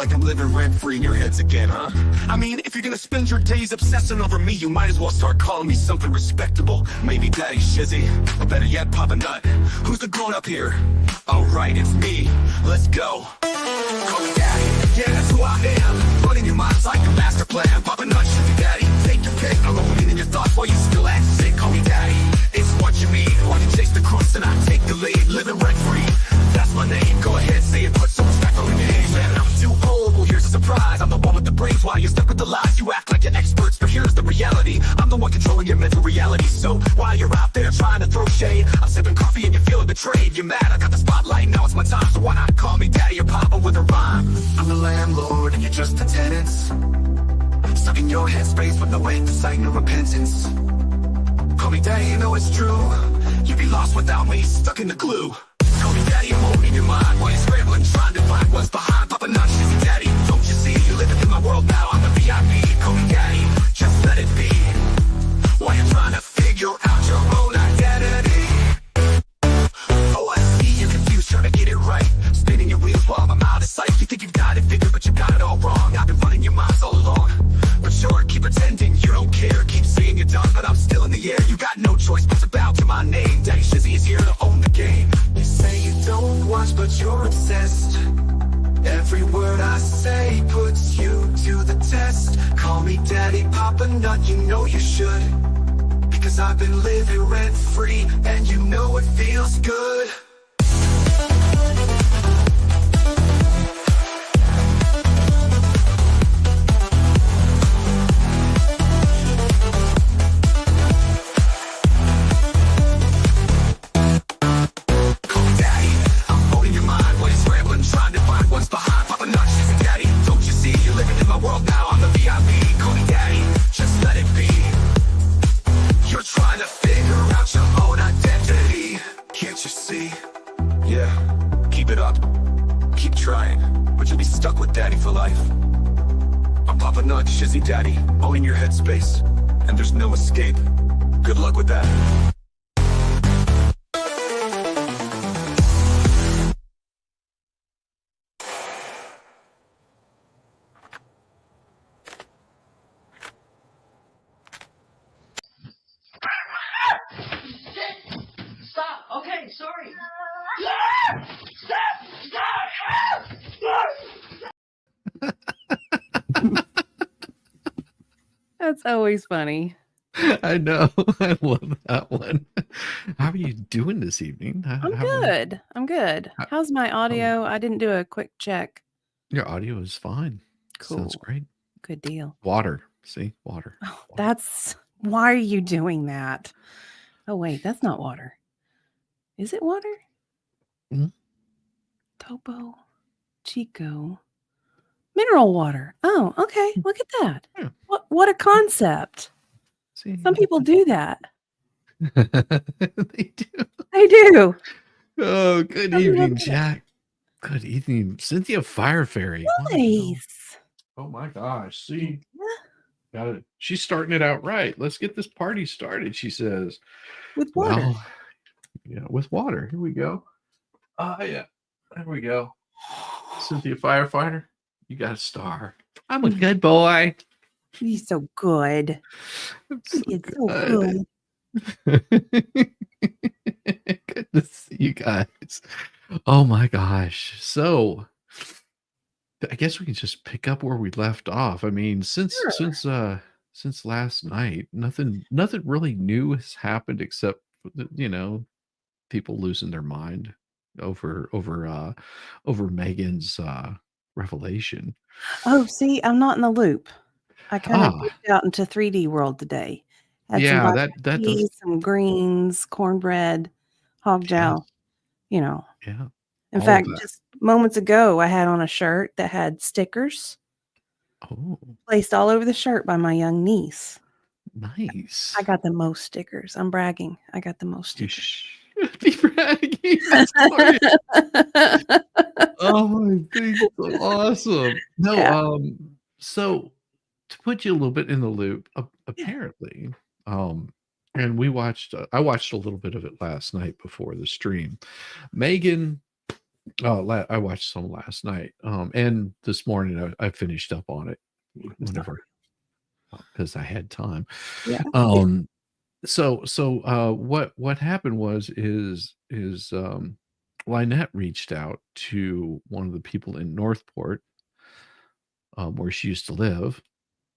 like I'm living rent-free in your heads again, huh? I mean, if you're gonna spend your days obsessing over me, you might as well start calling me something respectable. Maybe Daddy Shizzy, or better yet, Papa Nut. Who's the grown-up here? Oh right, it's me. Let's go. Call me Daddy, yeah, that's who I am. Running your mind's like a master plan. Papa Nut, Shizzy Daddy, take your pick. I'm rolling in your thoughts while you still act sick. Call me Daddy, it's what you mean. Why you chase the crust and I take the lead? Living rent-free, that's my name. Go ahead, say it, put some respect on the name. Man, I'm too old, well here's a surprise. I'm the one with the brains while you're stuck with the lies. You act like you're experts, but here's the reality. I'm the one controlling your mental reality. So while you're out there trying to throw shade, I'm sipping coffee and you're feeling betrayed. You're mad, I got the spotlight, now it's my time. So why not call me Daddy or Papa with a rhyme? I'm the landlord and you're just the tenants, stuck in your headspace with no end to sight, no repentance. Call me Daddy, you know it's true. You'd be lost without me, stuck in the glue. Call me Daddy, I'm holding your mind while you're scrambling, trying to find what's behind. Papa Nut, Shizzy Daddy, don't you see? You're living in my world now, I'm the VIP. Call me Daddy, just let it be. While you're trying to figure out your own identity. Oh, I see you're confused, trying to get it right, spinning your wheels while I'm out of sight. You think you've got it figured, but you got it all wrong. I've been running your minds all along. But sure, keep pretending you don't care. Keep saying you're done, but I'm still in the air. You got no choice but to bow to my name. Daddy Shizzy is here to own the game. You say you don't watch, but you're obsessed. Every word I say puts you to the test. Call me Daddy, Papa Nut, you know you should. Because I've been living rent-free, and you know it feels good. Stuck with Daddy for life. I'm Papa Nut, Shizzy Daddy, all in your headspace, and there's no escape. Good luck with that. Stop! Okay, sorry. That's always funny. I know. I love that one. How are you doing this evening? I'm good. I'm good. How's my audio? I didn't do a quick check. Your audio is fine. Cool. Sounds great. Good deal. Water. See? Water. Oh, Water. that's... Why are you doing that? Oh, wait. That's not water. Is it water? Mm-hmm. Topo Chico. Mineral water. Oh, okay. Look at that. Yeah. What a concept. See? Some people do that. They do. They do. Oh, good evening, Jack. Good evening, Cynthia Fire Fairy. Nice. Oh my gosh. See? Got it. She's starting it out right. Let's get this party started, she says. With water. Well, yeah, with water. Here we go. Yeah. There we go. Cynthia Firefighter, you got a star. I'm a good boy. He's so good. It's so good. Good to see you guys. Oh my gosh. So I guess we can just pick up where we left off. I mean, since last night, nothing really new has happened except people losing their mind over Megan's revelation. Oh, see, I'm not in the loop. I kind of moved out into 3D world today. Had some does some greens, cornbread, hog jowl. Yeah. In fact, just moments ago, I had on a shirt that had stickers placed all over the shirt by my young niece. Nice. I got the most stickers. I'm bragging. I got the most stickers. You should be bragging. That's glorious. Oh my goodness, so awesome. No, so to put you a little bit in the loop, apparently, and I watched a little bit of it last night before the stream. Megan Oh, I watched some last night. And this morning I finished up on it whenever because I had time. Yeah. Um, what happened was Lynette reached out to one of the people in Northport, where she used to live,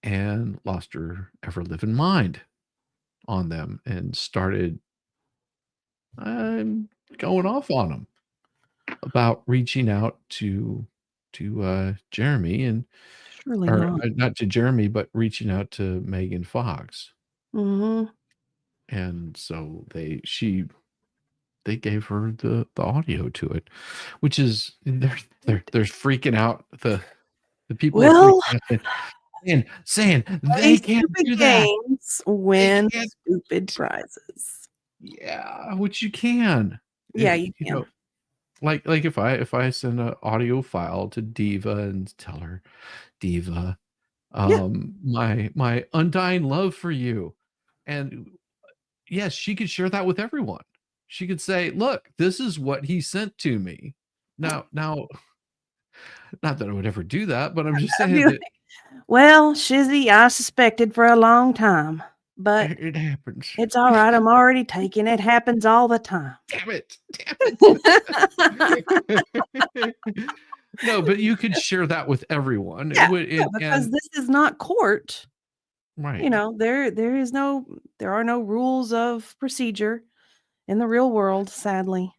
and lost her ever living mind on them and started going off on them about reaching out to Jeremy and Surely or not. not to Jeremy, but reaching out to Megan Fox. Mm-hmm. And so they gave her the audio to it, which is they're freaking out. The people are Well, freaking out saying play they can't stupid do that. games, They win can't. stupid prizes. Yeah, which you can. Yeah, you You can. know, like if I send an audio file to Diva and tell her, Diva, Yeah. my undying love for you, and yes, she could share that with everyone. She could say, look, this is what he sent to me. Now, not that I would ever do that, but I'm just I'd saying be that like, well, Shizzy, I suspected for a long time, but it happens. it's all right. I'm already taking it. Happens all the time. Damn it. No, but you could share that with everyone. Yeah, And because this is not court. right. You know, there are no rules of procedure in the real world, sadly.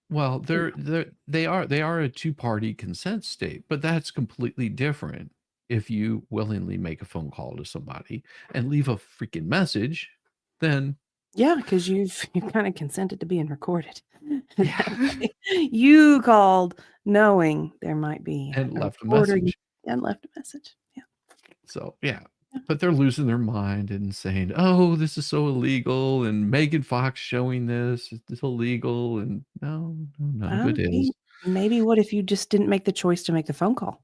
Well, they are a two-party consent state, but that's completely different if you willingly make a phone call to somebody and leave a freaking message, then Yeah, because you've kind of consented to being recorded. yeah, You called knowing there might be and a left a recording message. and left a message. Yeah. So, yeah. Yeah. But they're losing their mind and saying, "Oh, this is so illegal," and Megan Fox showing this, it's illegal, and no, none of it is. Maybe what if you just didn't make the choice to make the phone call?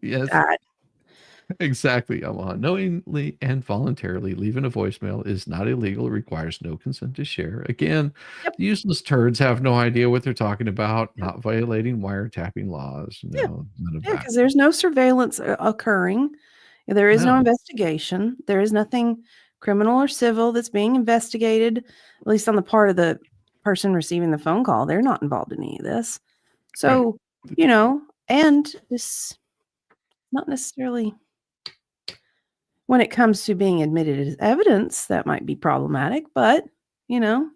Yes. God. Exactly, Omaha. Knowingly and voluntarily leaving a voicemail is not illegal. It requires no consent to share. Again, Yep. the useless turds have no idea what they're talking about, not violating wiretapping laws. Yeah. No, none of Yeah, that. because there's no surveillance occurring. There is no No. investigation. There is nothing criminal or civil that's being investigated, at least on the part of the person receiving the phone call. They're not involved in any of this. So, you know, and this not necessarily when it comes to being admitted as evidence, that might be problematic, but, you know,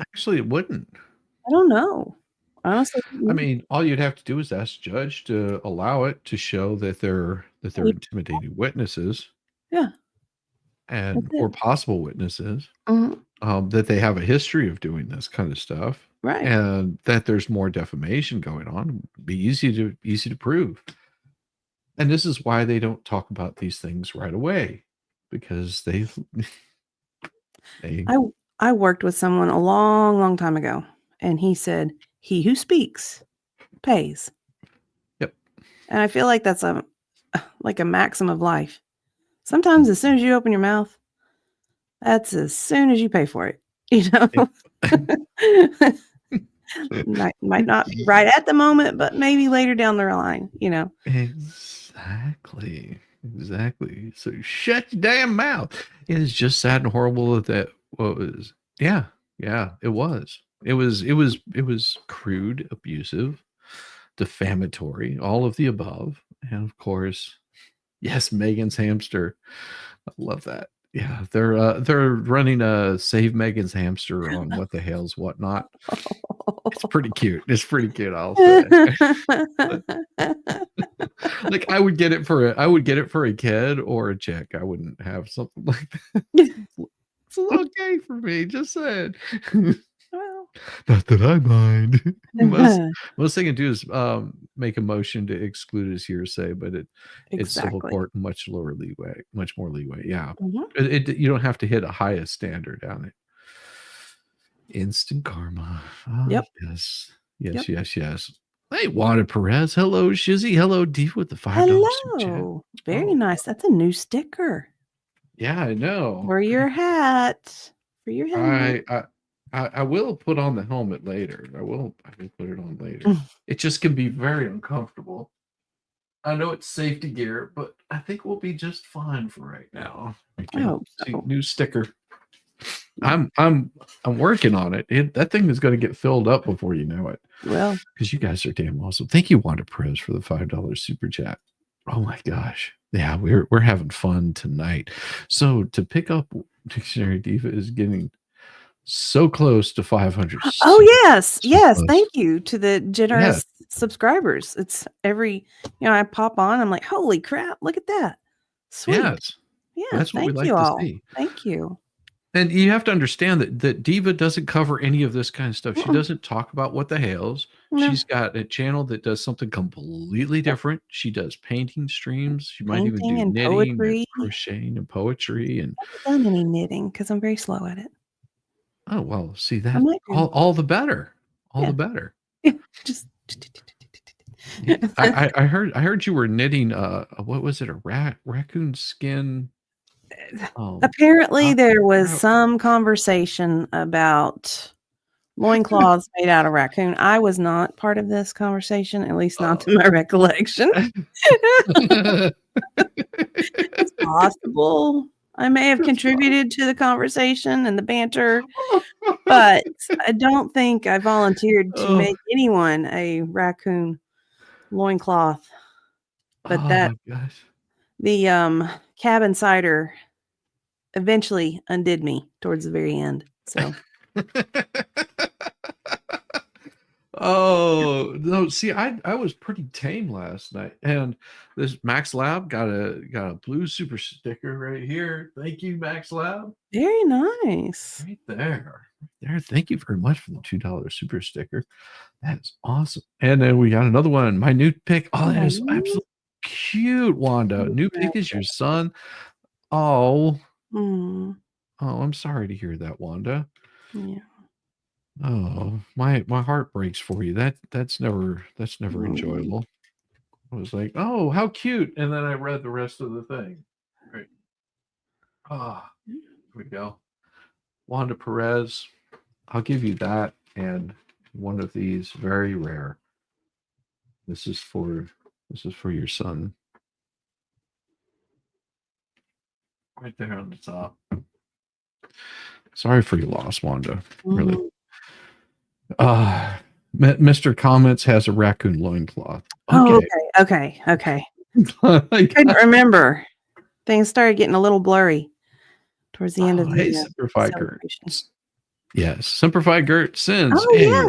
Actually, it wouldn't. I don't know. Honestly, I mean, all you'd have to do is ask the judge to allow it to show that they're intimidating witnesses yeah, that's and it. or possible witnesses. Mhm. That they have a history of doing this kind of stuff, Right. and that there's more defamation going on. Be easy to prove. And this is why they don't talk about these things right away, because they I worked with someone a long, long time ago, and he said, "He who speaks pays." Yep. And I feel like that's like a maxim of life. Sometimes as soon as you open your mouth, that's as soon as you pay for it. You know? Might not be right at the moment, but maybe later down the line, you know. Exactly. So shut your damn mouth. It is just sad and horrible that was it was. It was crude, abusive, defamatory, all of the above. And of course, yes, Megan's hamster. I love that. Yeah, they're running a Save Megan's Hamster on What the Hell's Whatnot. It's pretty cute. It's pretty cute, I'll say. Like I would get it for a kid or a chick. I wouldn't have something like that. It's a little gay for me, just saying. Well, Not that I mind. Most they can do is make a motion to exclude as hearsay, but it's civil exactly. court, much more leeway. Yeah. Mhm. You don't have to hit a highest standard on it. Instant karma. Yep. Yes. Yep. Yes. Hey, Wanda Perez. Hello, Shizzy. Hello, Deep with the $5 super chat. Hello. Very Oh, nice. That's a new sticker yeah, I know. for your hat. For your hat. I will put on the helmet later. I will put it on later. It just can be very uncomfortable. I know it's safety gear, but I think we'll be just fine for right now. I hope See, so. new sticker. I'm working on it. That thing is going to get filled up before you know it. Well, Because you guys are damn awesome. Thank you, Wanda Perez, for the $5 super chat. Oh my gosh. Yeah, we're having fun tonight. So to pick up Dictionary Diva is getting so close to 500. oh yes, So yes. close. Thank you to the generous Yes. subscribers. It's every, I pop on. I'm like, holy crap! Look at that. Sweet. Yes. Yeah. That's what we Thank like you to all. see. Thank you. And you have to understand that Diva doesn't cover any of this kind of stuff. She Mm-mm. doesn't talk about what the hails. No. She's got a channel that does something completely different. She does painting streams. She might even Painting do and knitting and poetry. crocheting and poetry. And I haven't done any knitting because I'm very slow at it. oh well, see I that might do. all the better. All Yeah. the better. Just. I heard you were knitting what was it, a raccoon skin? Apparently, there was wrap? some conversation about loincloths made out of raccoon. I was not part of this conversation, at least not to my recollection. It's possible I may have contributed to the conversation and the banter, but I don't think I volunteered to make anyone a raccoon loincloth. But that my gosh. the cabin cider eventually undid me towards the very end. So oh no, see, I was pretty tame last night, and this Max Lab got a blue super sticker right here. Thank you, Max Lab. very nice. Right there. Thank you very much for the $2 super sticker. That is awesome. And then we got another one. My new pick. Oh, that is absolutely cute, Wanda. New pick is your son. Oh, Mm, I'm sorry to hear that, Wanda. yeah. Oh, my heart breaks for you. That's never enjoyable. I was like, oh, how cute. And then I read the rest of the thing. Right. Ah, here we go. Wanda Perez. I'll give you that and one of these, very rare. This is for your son. Right there on the top. Sorry for your loss, Wanda. Really. Mr. Comments has a raccoon loincloth. Oh, okay. I couldn't remember. Things started getting a little blurry towards the end of the hey, Simplified Gert. Yes, Simplified Gert sends. Oh, yeah.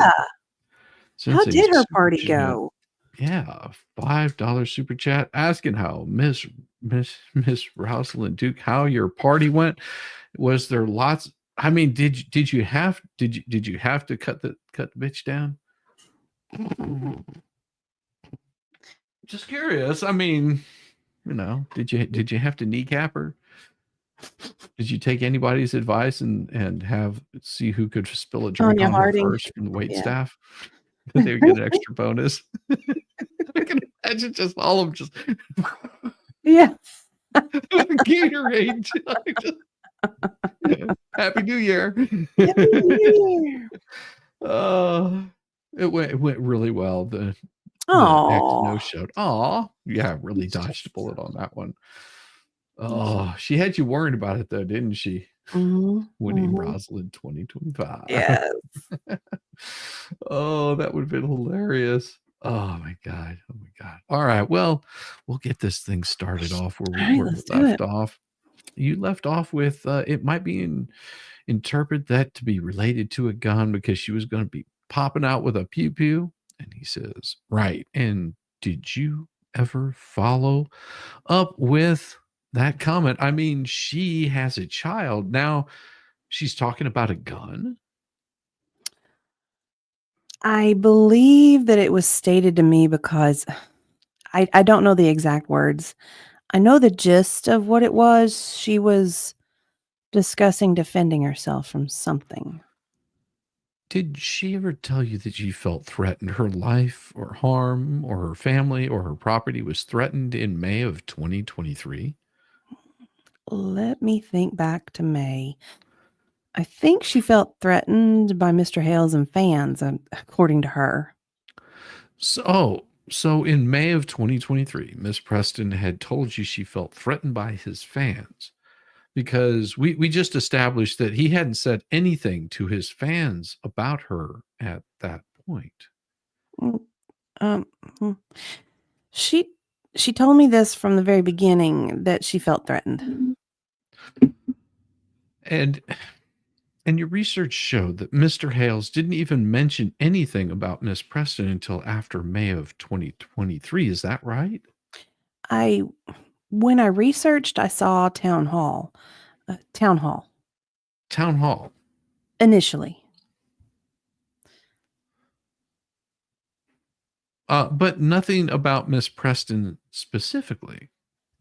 How did her party chat. go? Yeah, $5 super chat asking how Miss Rosalind Duke, how your party went. Was there lots? I mean, did you have to cut the bitch down? Just curious. I mean, did you have to kneecap her? Did you take anybody's advice and see who could spill a drink on her first from the wait staff? They would get an extra bonus. I can imagine just all of them just yeah. Gatorade. Happy New Year. Happy New Year. It went really well. The no showed. Yeah, really dodged a bullet on that one. Oh, she had you worried about it though, didn't she? Winning Rosalind 2025. Yes. Oh, that would have been hilarious. Oh my god. All right. Well, we'll get this thing started off where we left off. You left off with it might be interpret that to be related to a gun because she was going to be popping out with a pew pew. And he says, right. And did you ever follow up with that comment? I mean, she has a child. Now she's talking about a gun. I believe that it was stated to me because I don't know the exact words. I know the gist of what it was. She was discussing defending herself from something. Did she ever tell you that she felt threatened? Her life or harm or her family or her property was threatened in May of 2023? Let me think back to May. I think she felt threatened by Mr. Hales and fans, according to her. So in May of 2023, Miss Preston had told you she felt threatened by his fans because we just established that he hadn't said anything to his fans about her at that point. Mm, mm. She she told me this from the very beginning that she felt threatened. And your research showed that Mr. Hales didn't even mention anything about Miss Preston until after May of 2023. Is that right? I When I researched, I saw town hall Town hall. initially. But nothing about Miss Preston specifically.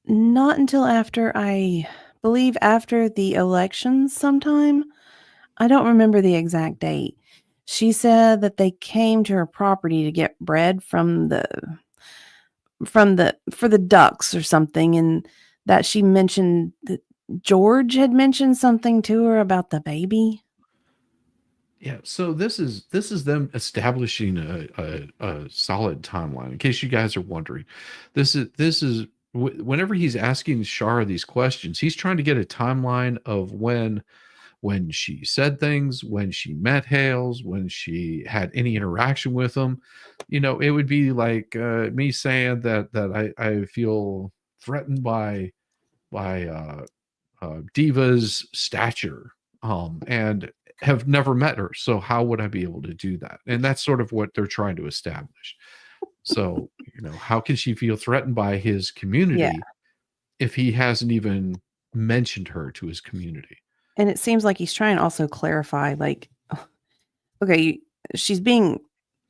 Not until after, I believe, after the elections sometime. I don't remember the exact date. She said that they came to her property to get bread for the ducks or something, and that she mentioned that George had mentioned something to her about the baby. Yeah, so this is them establishing a solid timeline. In case you guys are wondering, this is whenever he's asking Shara these questions, he's trying to get a timeline of when she said things, when she met Hales, when she had any interaction with him. It would be like me saying that I feel threatened by Diva's stature, and have never met her. So how would I be able to do that? And that's sort of what they're trying to establish. So, how can she feel threatened by his community Yeah. if he hasn't even mentioned her to his community? And it seems like he's trying to also clarify, like, okay, she's being,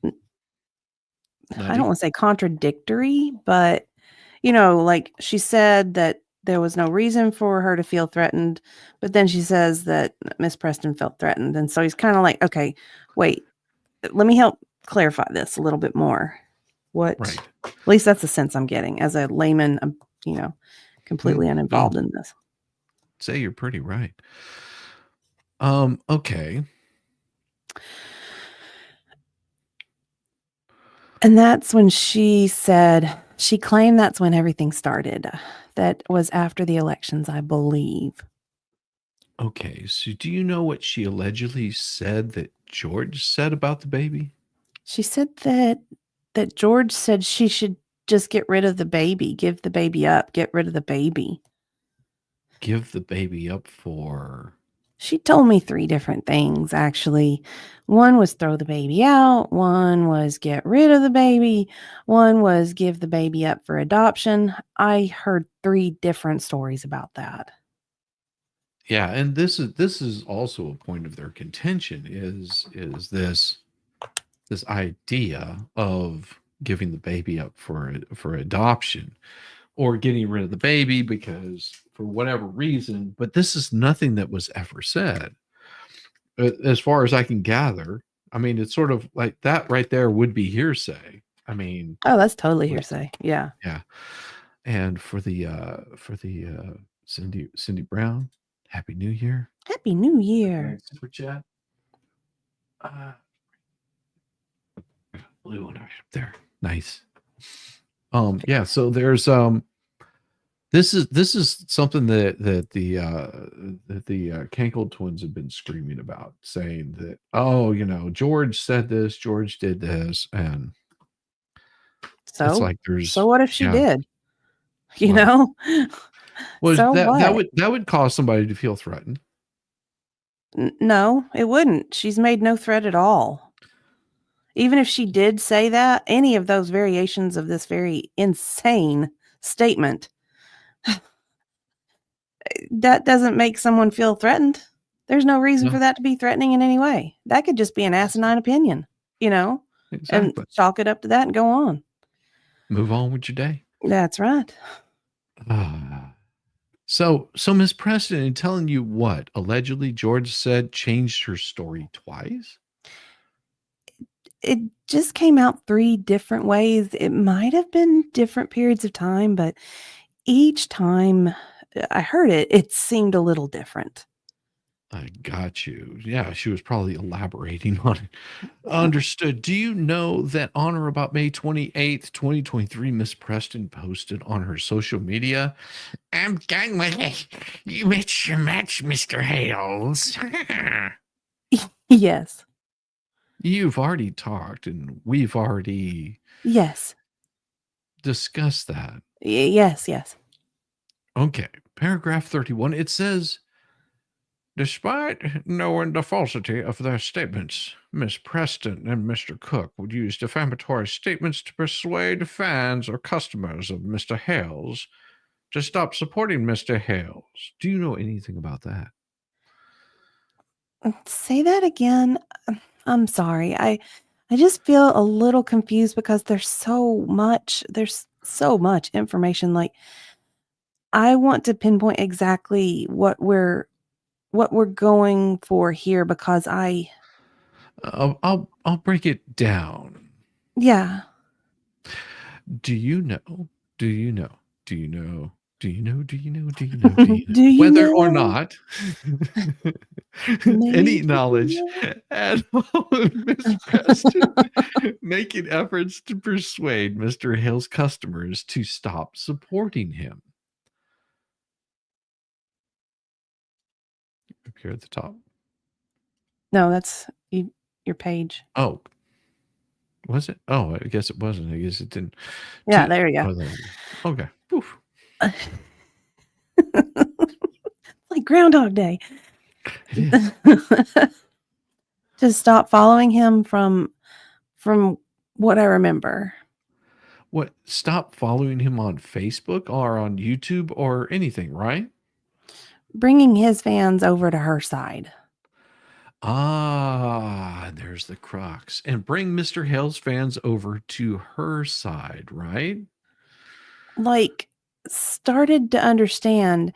I don't want to say contradictory, but, like she said that there was no reason for her to feel threatened, but then she says that Miss Preston felt threatened. And so he's kind of like, okay, wait, let me help clarify this a little bit more. What, Right. at least that's the sense I'm getting as a layman, completely uninvolved in this. Say you're pretty right. Okay. And that's when she claimed that's when everything started. That was after the elections, I believe. Okay. So do you know what she allegedly said that George said about the baby? She said that George said she should just get rid of the baby, give the baby up, get rid of the baby. Give the baby up for... She told me 3 different things, actually. One was throw the baby out. One was get rid of the baby. One was give the baby up for adoption. I heard 3 different stories about that. Yeah, and this is also a point of their contention is this idea of giving the baby up for adoption, or getting rid of the baby because for whatever reason. But this is nothing that was ever said, as far as I can gather. I mean, it's sort of like that right there would be hearsay. I mean, Oh, that's totally hearsay. Yeah. yeah. And for the Cindy Brown, Happy New Year. Happy New Year. Super chat. Blue one right up there. Nice. Yeah, so there's this is something that the Kankle Twins have been screaming about, saying that, oh, George said this, George did this, and it's So, like there's... so what if she yeah. did? You Well, know? Well, So that what? would cause somebody to feel threatened. No, it wouldn't. She's made no threat at all. Even if she did say that, any of those variations of this very insane statement, that doesn't make someone feel threatened. There's no reason No. for that to be threatening in any way. That could just be an asinine opinion, and Exactly. chalk it up to that and go on. Move on with your day. That's right. So Miss Preston, in telling you what allegedly George said, changed her story twice. It just came out 3 different ways. It might have been different periods of time, but each time I heard it, it seemed a little different. I got you. Yeah, she was probably elaborating on it. Understood. Do you know that on or about May 28th, 2023, Miss Preston posted on her social media, "I'm done with it. You missed your match, Mr. Hales." Yes. You've already talked and we've already Yes. discussed that. Yes. Yes. Okay. Paragraph 31. It says, despite knowing the falsity of their statements, Miss Preston and Mr. Cook would use defamatory statements to persuade fans or customers of Mr. Hales to stop supporting Mr. Hales. Do you know anything about that? Say that again. I'm sorry. I just feel a little confused because there's so much information. Like I want to pinpoint exactly what we're going for here because I'll break it down. yeah. Do you know? Do you know? Do you know? Do you know? Do you know? Do you know? Do you know? Do you Whether or know? not any Maybe knowledge you at all of Miss Preston making efforts to persuade Mr. Hill's customers to stop supporting him. Up here at the top. No, that's your page. Oh, was it? Oh, I guess it wasn't. I guess it didn't. Yeah, there you Oh, there we go. Okay. Oof. go. Like Groundhog Day. It is. To stop following him from what I remember. What? Stop following him on Facebook or on YouTube or anything, right? Bringing his fans over to her side. Ah, there's the crux. And bring Mr. Hale's fans over to her side, right? Like started to understand,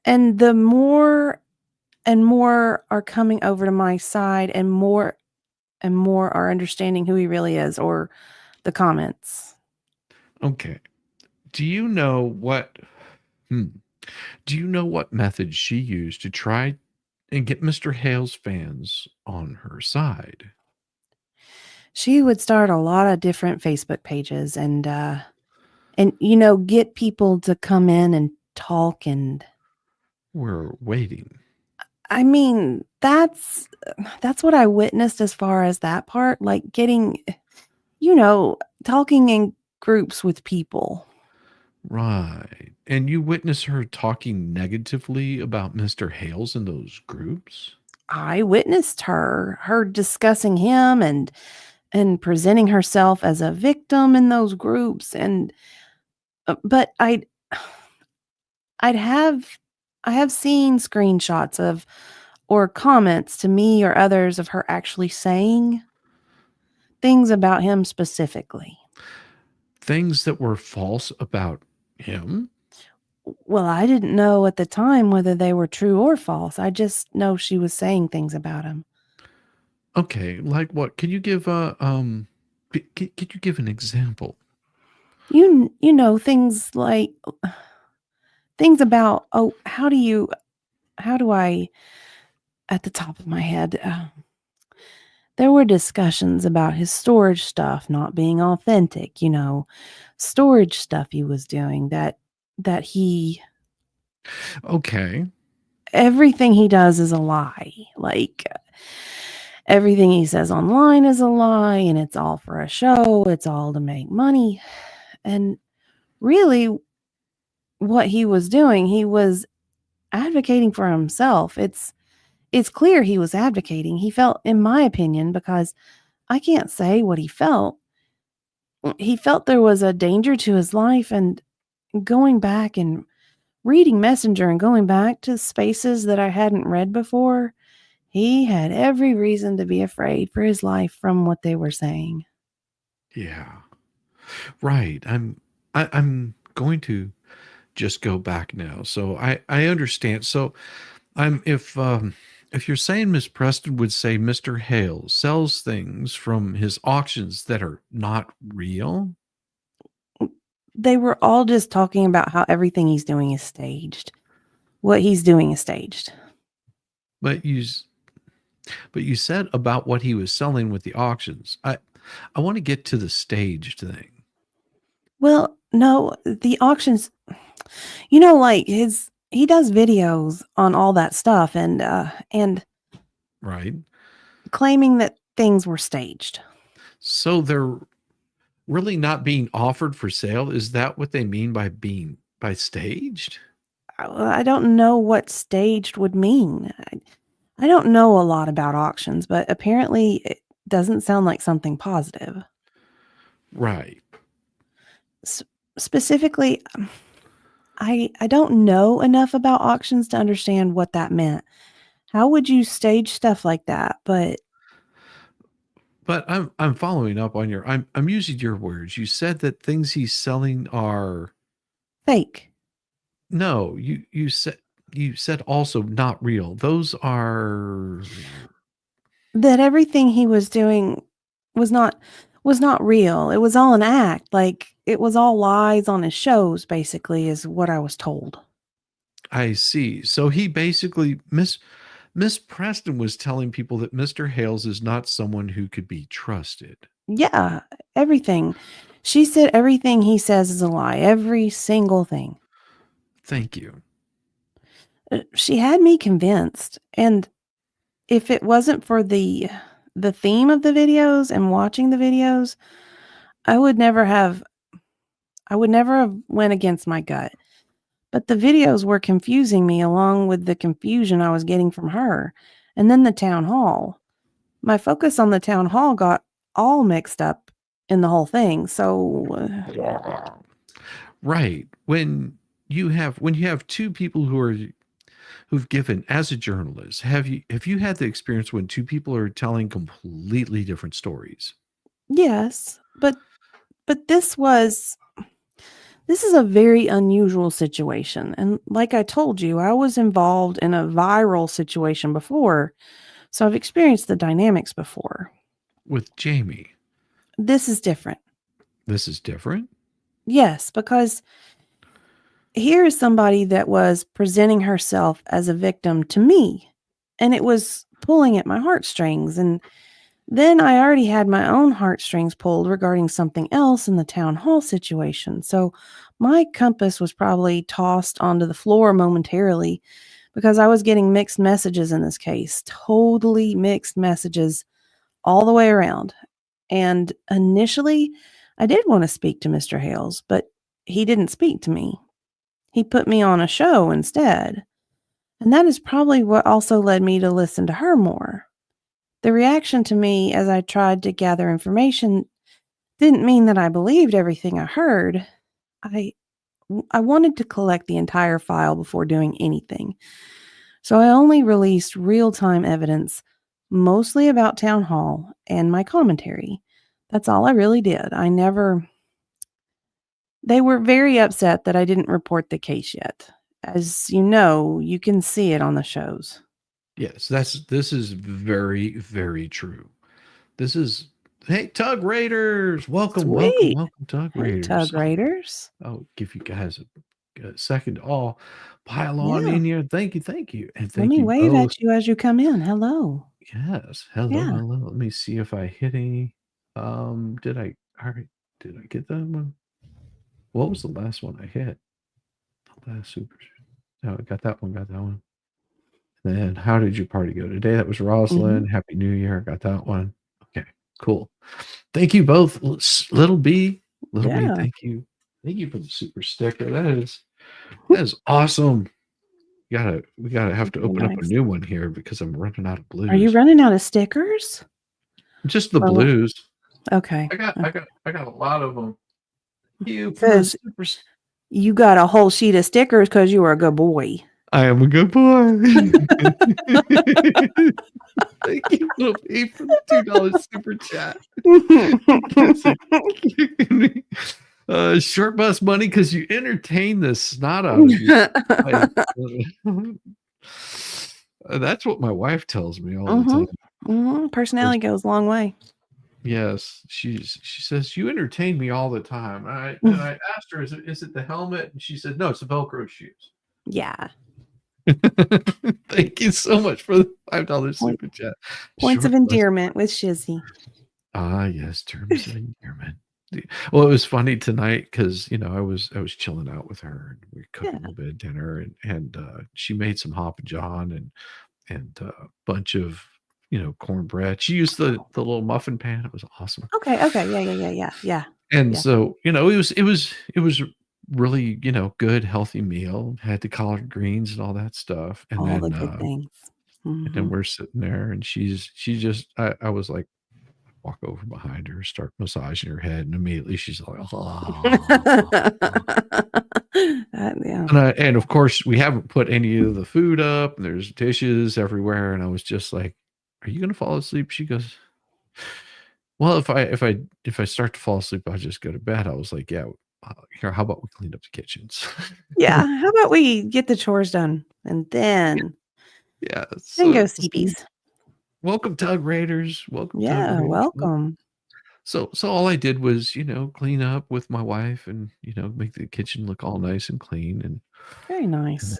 and the more and more are coming over to my side and more are understanding who he really is, or the comments. Okay. Do you know what do you know what method she used to try and get Mr. Hale's fans on her side? She would start a lot of different Facebook pages and get people to come in and talk, and We're waiting. I mean, that's what I witnessed as far as that part, like getting, talking in groups with people. Right. And you witness her talking negatively about Mr. Hales in those groups? I witnessed her discussing him and presenting herself as a victim in those groups, and but I'd have I have seen screenshots of or comments to me or others of her actually saying things about him specifically. Things that were false about him? Well, I didn't know at the time whether they were true or false. I just know she was saying things about him. Okay, like what? Can you give a could you give an example? You know things like things about, oh, how do I at the top of my head, there were discussions about his storage stuff not being authentic, storage stuff he was doing that he Okay. everything he does is a lie. Like everything he says online is a lie, and it's all for a show, it's all to make money. And really what he was doing, he was advocating for himself. It's clear he was advocating. He felt, in my opinion, because I can't say what he felt. He felt there was a danger to his life, and going back and reading Messenger and going back to spaces that I hadn't read before, he had every reason to be afraid for his life from what they were saying. Yeah. Right. I'm going to just go back now. So I understand. So I'm if you're saying Miss Preston would say Mr. Hale sells things from his auctions that are not real. They were all just talking about how everything he's doing is staged. What he's doing is staged. But but you said about what he was selling with the auctions. I want to get to the staged thing. Well, no, the auctions, like he does videos on all that stuff and Right. claiming that things were staged. So they're really not being offered for sale. Is that what they mean by staged? I don't know what staged would mean. I don't know a lot about auctions, but apparently it doesn't sound like something positive. Right. Specifically, I don't know enough about auctions to understand what that meant. How would you stage stuff like that? But But I'm following up on I'm using your words. You said that things he's selling are fake. no, you said also not real. Those are That everything he was doing was not real. It was all an act. Like it was all lies on his shows, basically, is what I was told. I see. So he basically Miss Preston was telling people that Mr. Hales is not someone who could be trusted. Yeah, everything. She said everything he says is a lie. Every single thing. Thank you. She had me convinced. And if it wasn't for the theme of the videos and watching the videos, I would never have went against my gut. But the videos were confusing me along with the confusion I was getting from her. And then the town hall. My focus on the town hall got all mixed up in the whole thing. So Right. When you have two people who've given as a journalist, have you had the experience when two people are telling completely different stories? yes, but this is a very unusual situation. And like I told you, I was involved in a viral situation before. So I've experienced the dynamics before. With Jamie, This is different. this is different. Yes, because here is somebody that was presenting herself as a victim to me, and it was pulling at my heartstrings. And then I already had my own heartstrings pulled regarding something else in the town hall situation. So my compass was probably tossed onto the floor momentarily because I was getting mixed messages in this case, totally mixed messages all the way around. And initially, I did want to speak to Mr. Hales, but he didn't speak to me. He put me on a show instead. And that is probably what also led me to listen to her more. The reaction to me as I tried to gather information didn't mean that I believed everything I heard. I wanted to collect the entire file before doing anything. So I only released real-time evidence, mostly about town hall and my commentary. That's all I really did. They were very upset that I didn't report the case yet. As you know, you can see it on the shows. Yes, this is very, very true. This is hey Tug Raiders, Sweet. welcome, Tug Hey, Raiders. Tug Raiders. I'll give you guys a second to all pile on Yeah. in here. Thank you, and Let thank me you wave both. at you as you come in. Hello. Yes, hello, Yeah. hello. Let me see if I hit any. Did I? All right, did I get that one? What was the last one I hit? The last super. No, I got that one. Got that one. Then how did your party go today? That was Mhm. Rosalind. Happy New Year. Got that one. Okay, cool. Thank you both, little B. Little B, Yeah. thank you for the super sticker. That is awesome. We gotta have to Very open up a nice. new one here because I'm running out of Are you blues. running out of stickers? Just the Or what? blues. Okay. I got a lot of them. You for the Because super. you got a whole sheet of stickers because you were a good boy. I am a good boy. Thank you, little B, for the $2 super chat. Short bus money because you entertain the snot out of you. That's what my wife tells me all the time. Personality goes a long way. Yes, she says you entertain me all the time. And I asked her, is it the helmet? And she said, no, it's the Velcro shoes. Yeah. Thank you so much for the $5 super chat. Points of Short bus- endearment with Shizzy. Ah, yes, terms of endearment. Well, it was funny tonight because I was chilling out with her and we cooked a little bit of dinner and she made some Hop John and a bunch of cornbread. She used the little muffin pan. It was awesome. Okay. Yeah. And Yeah. so it was really good healthy meal. Had the collard greens and all that stuff. And All then the good things. and then Mhm. we're sitting there and she just I was like walk over behind her, start massaging her head, and immediately she's like, Yeah. and of course we haven't put any of the food up, and there's dishes everywhere, and I was just like, "Are you gonna fall asleep?" She goes, "Well, if I start to fall asleep, I'll just go to bed." I was like, "Yeah, here, how about we clean up the kitchens?" Yeah. How about we get the chores done and then Yeah, go so sleepies? welcome, Tug Raiders. Welcome, Tug Yeah. Raiders. Welcome. So all I did was, clean up with my wife and, make the kitchen look all nice and clean Very and nice.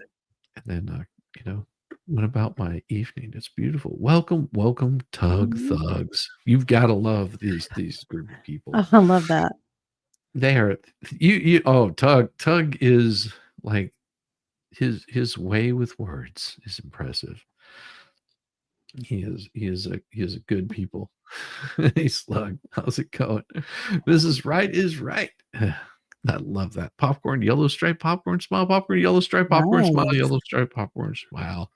went about my evening. It's beautiful. Welcome, Tug Mhm. Thugs. You've got to love these group of people. Oh, I love that. They are Tug is like his way with words is impressive. He is a good people. Hey Slug, how's it going? Mrs. Right is right. I love that. Popcorn, yellow stripe popcorn, smile popcorn, yellow stripe popcorn, smile, Nice. yellow stripe popcorn, smile.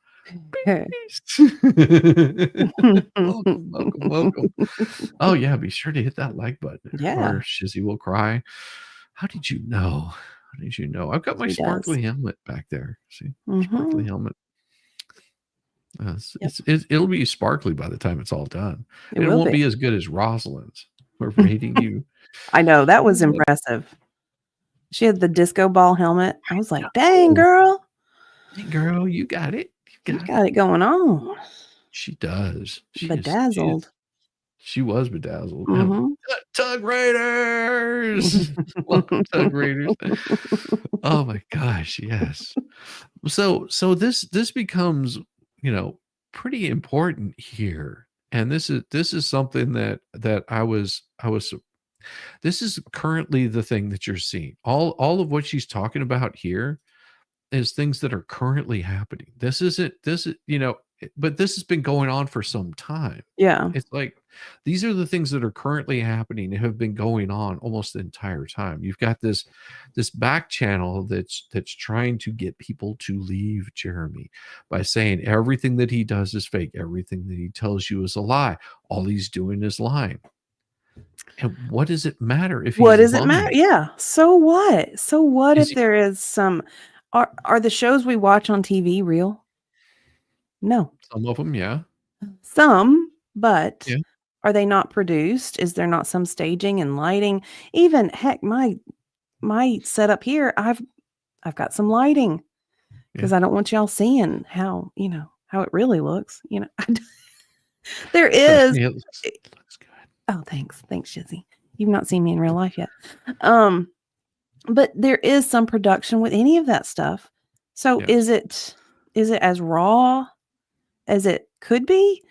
Welcome. Oh yeah, be sure to hit that like button Yeah. or Shizzy will cry. How did you know? How did you know? I've got my She does. sparkly helmet back there. See, sparkly Mhm. helmet. Yep. It'll be sparkly by the time it's all done. It And it will won't be. be as good as Rosalind's. We're rating you. I know. That was Yeah. impressive. She had the disco ball helmet. I was like, dang, Oh, girl. hey, girl, you got it. You got it going on. She does. Bedazzled. She was bedazzled. Mm-hmm. Tug Raiders. Welcome, Tug Raiders. Oh my gosh, yes. So this becomes, pretty important here. And this is something that I was this is currently the thing that you're seeing. All of what she's talking about here is things that are currently happening. This isn't this is, but this has been going on for some time. Yeah. It's like these are the things that are currently happening and have been going on almost the entire time. You've got this back channel that's trying to get people to leave Jeremy by saying everything that he does is fake, everything that he tells you is a lie. All he's doing is lying. And what does it matter if What he's does it matter? lying? Yeah. So what? So what Is if he, there is some are the shows we watch on TV real? No. some of them, yeah. Some, but Yeah. are they not produced? Is there not some staging and lighting? Even heck, my setup here, I've got some lighting because I don't want y'all seeing how it really looks. There Trust is. me, it looks good. Oh, thanks, Shizzy. You've not seen me in real life yet. But there is some production with any of that stuff. So Yes. is it as raw as it could be?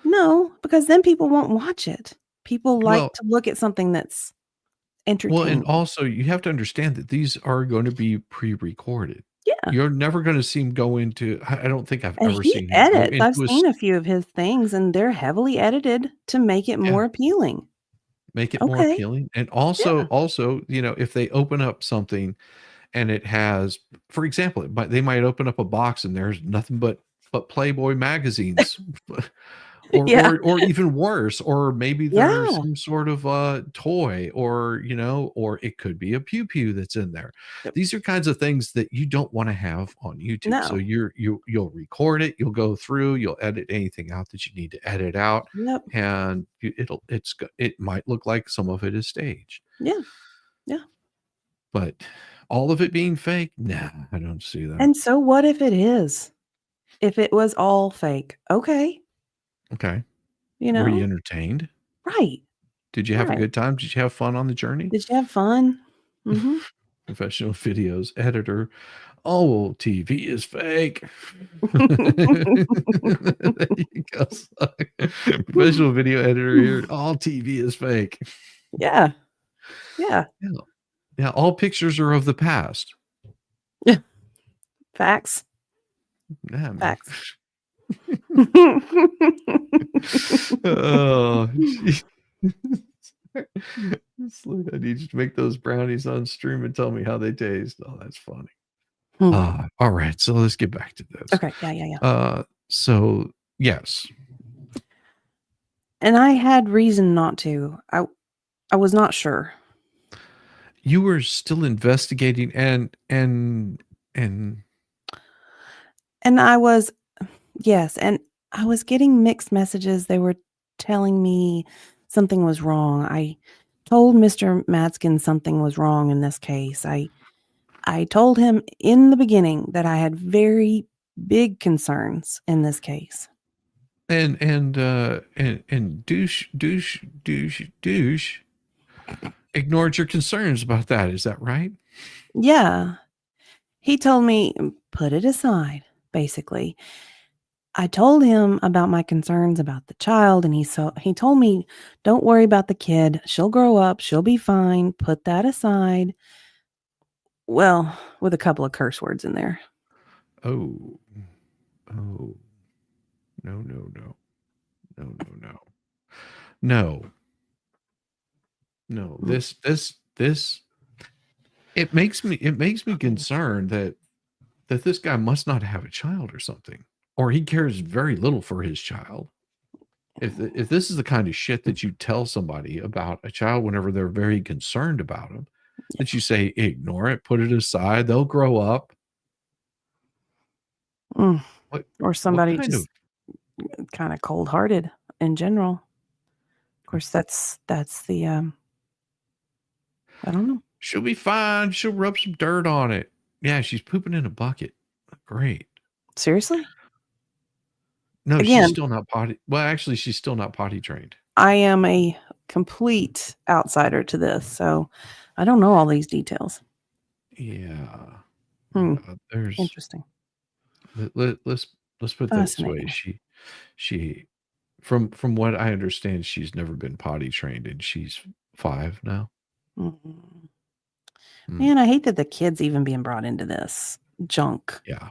No, because then people won't watch it. People like Well, to look at something that's and entertaining. also you have to understand that these are going to be pre-recorded. Yeah. You're never going to see him go into. I don't think I've And ever he seen him go edits. I've into seen a few of his things and they're heavily edited to make it yeah, more appealing. make it more Okay. appealing. And Yeah. also, if they open up something and it has, for example, they might open up a box and there's nothing but Playboy magazines. Yeah. Or even worse, or maybe there's Yeah. some sort of toy, or or it could be a pew pew that's in there. Yep. These are kinds of things that you don't want to have on YouTube. So No. you'll record it, you'll go through, you'll edit anything out that you need to edit out, Yep. and it might look like some of it is staged. Yeah. Yeah. But all of it being fake, nah, I don't see that. And so what if it is? If it was all fake? Okay. Okay. You Were you know? entertained? Right. Did you have a Right. good time? Did you have fun on the journey? Did you have fun? Mhm. Professional videos editor. Oh, TV is fake. There you go. Professional video editor here. All TV is fake. Yeah. Yeah. Yeah. Yeah. All pictures are of the past. Facts. Yeah, man. Facts. Oh, Slim, I need you to make those brownies on stream and tell me how they taste. Oh, that's funny. All right, so let's get back to this. Okay. Yeah. So yes, And I had reason not to. I was not sure. you were still investigating, and I was, yes, and I was getting mixed messages. They were telling me something was wrong. I told Mr. Madskin something was wrong in this case. I told him in the beginning that I had very big concerns in this case. and douche ignored your concerns about that. Is that right? Yeah. He told me, put it aside, basically. I told him about my concerns about the child, and he told me, don't worry about the kid. She'll grow up. She'll be fine. Put that aside. Well, with a couple of curse words in there. Oh, no. This it makes me concerned that this guy must not have a child or something, or he cares very little for his child. If this is the kind of shit that you tell somebody about a child whenever they're very concerned about him, that you say ignore it, put it aside, they'll grow up. Or somebody just kind of cold-hearted in general. Of course, that's the I don't know. She'll be fine. She'll rub some dirt on it. Yeah, she's pooping in a bucket. Great. Seriously? No, Again, she's still not potty. Well, actually, she's still not potty trained. I am a complete outsider to this, so I don't know all these details. Yeah. There's interesting. Let's put that this way. She from what I understand, she's never been potty trained, and she's 5 now. Man, I hate that the kid's even being brought into this junk. Yeah.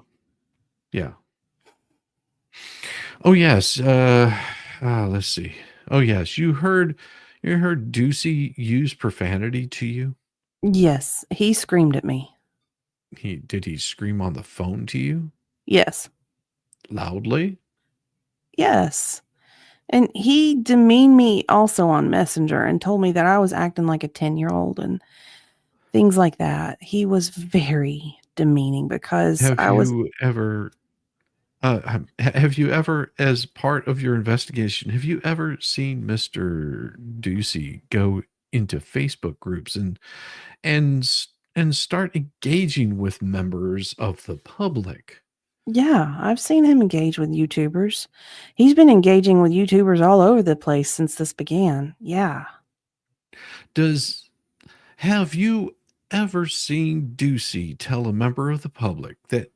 Oh yes. Let's see. Oh yes, you heard Ducey use profanity to you? Yes, he screamed at me. Did he scream on the phone to you? Yes. Loudly? Yes. And he demeaned me also on Messenger and told me that I was acting like a 10-year-old and things like that. He was very demeaning because have you ever, as part of your investigation, have you ever seen Mr. Ducey go into Facebook groups and start engaging with members of the public? Yeah, I've seen him engage with YouTubers. He's been engaging with YouTubers all over the place since this began. Yeah. Have you ever seen Ducey tell a member of the public that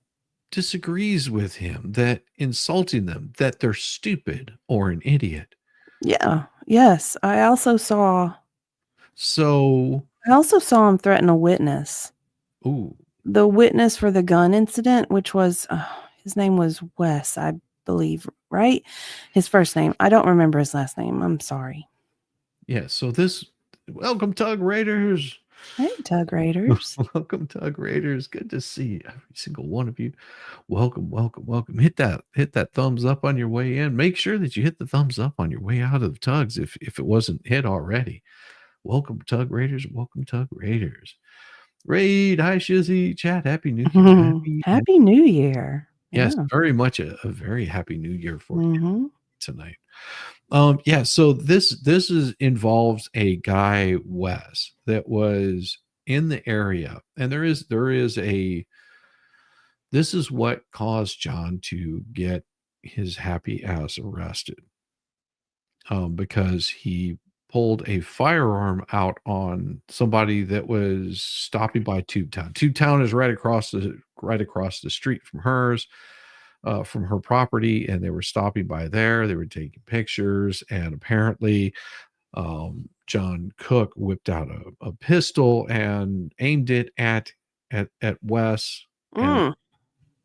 disagrees with him, that insulting them, that they're stupid or an idiot? Yeah. Yes. I also saw him threaten a witness. Ooh. The witness for the gun incident, which was, his name was Wes, I believe, right? His first name. I don't remember his last name. I'm sorry. Yeah. So welcome, Tug Raiders. Hey, Tug Raiders. Welcome, Tug Raiders. Good to see every single one of you. Welcome. Hit that thumbs up on your way in. Make sure that you hit the thumbs up on your way out of the Tugs if it wasn't hit already. Welcome, Tug Raiders. Welcome, Tug Raiders. Raid, hi Shizzy, chat, happy new year. Happy New Year. Yes, Yeah. very much a very happy new year for you tonight. Yeah, so this involves a guy, Wes, that was in the area, and this is what caused John to get his happy ass arrested, because he pulled a firearm out on somebody that was stopping by Tube Town. Tube Town is right across right across the street from hers, from her property, and they were stopping by there. They were taking pictures, and apparently John Cook whipped out a pistol and aimed it at Wes, and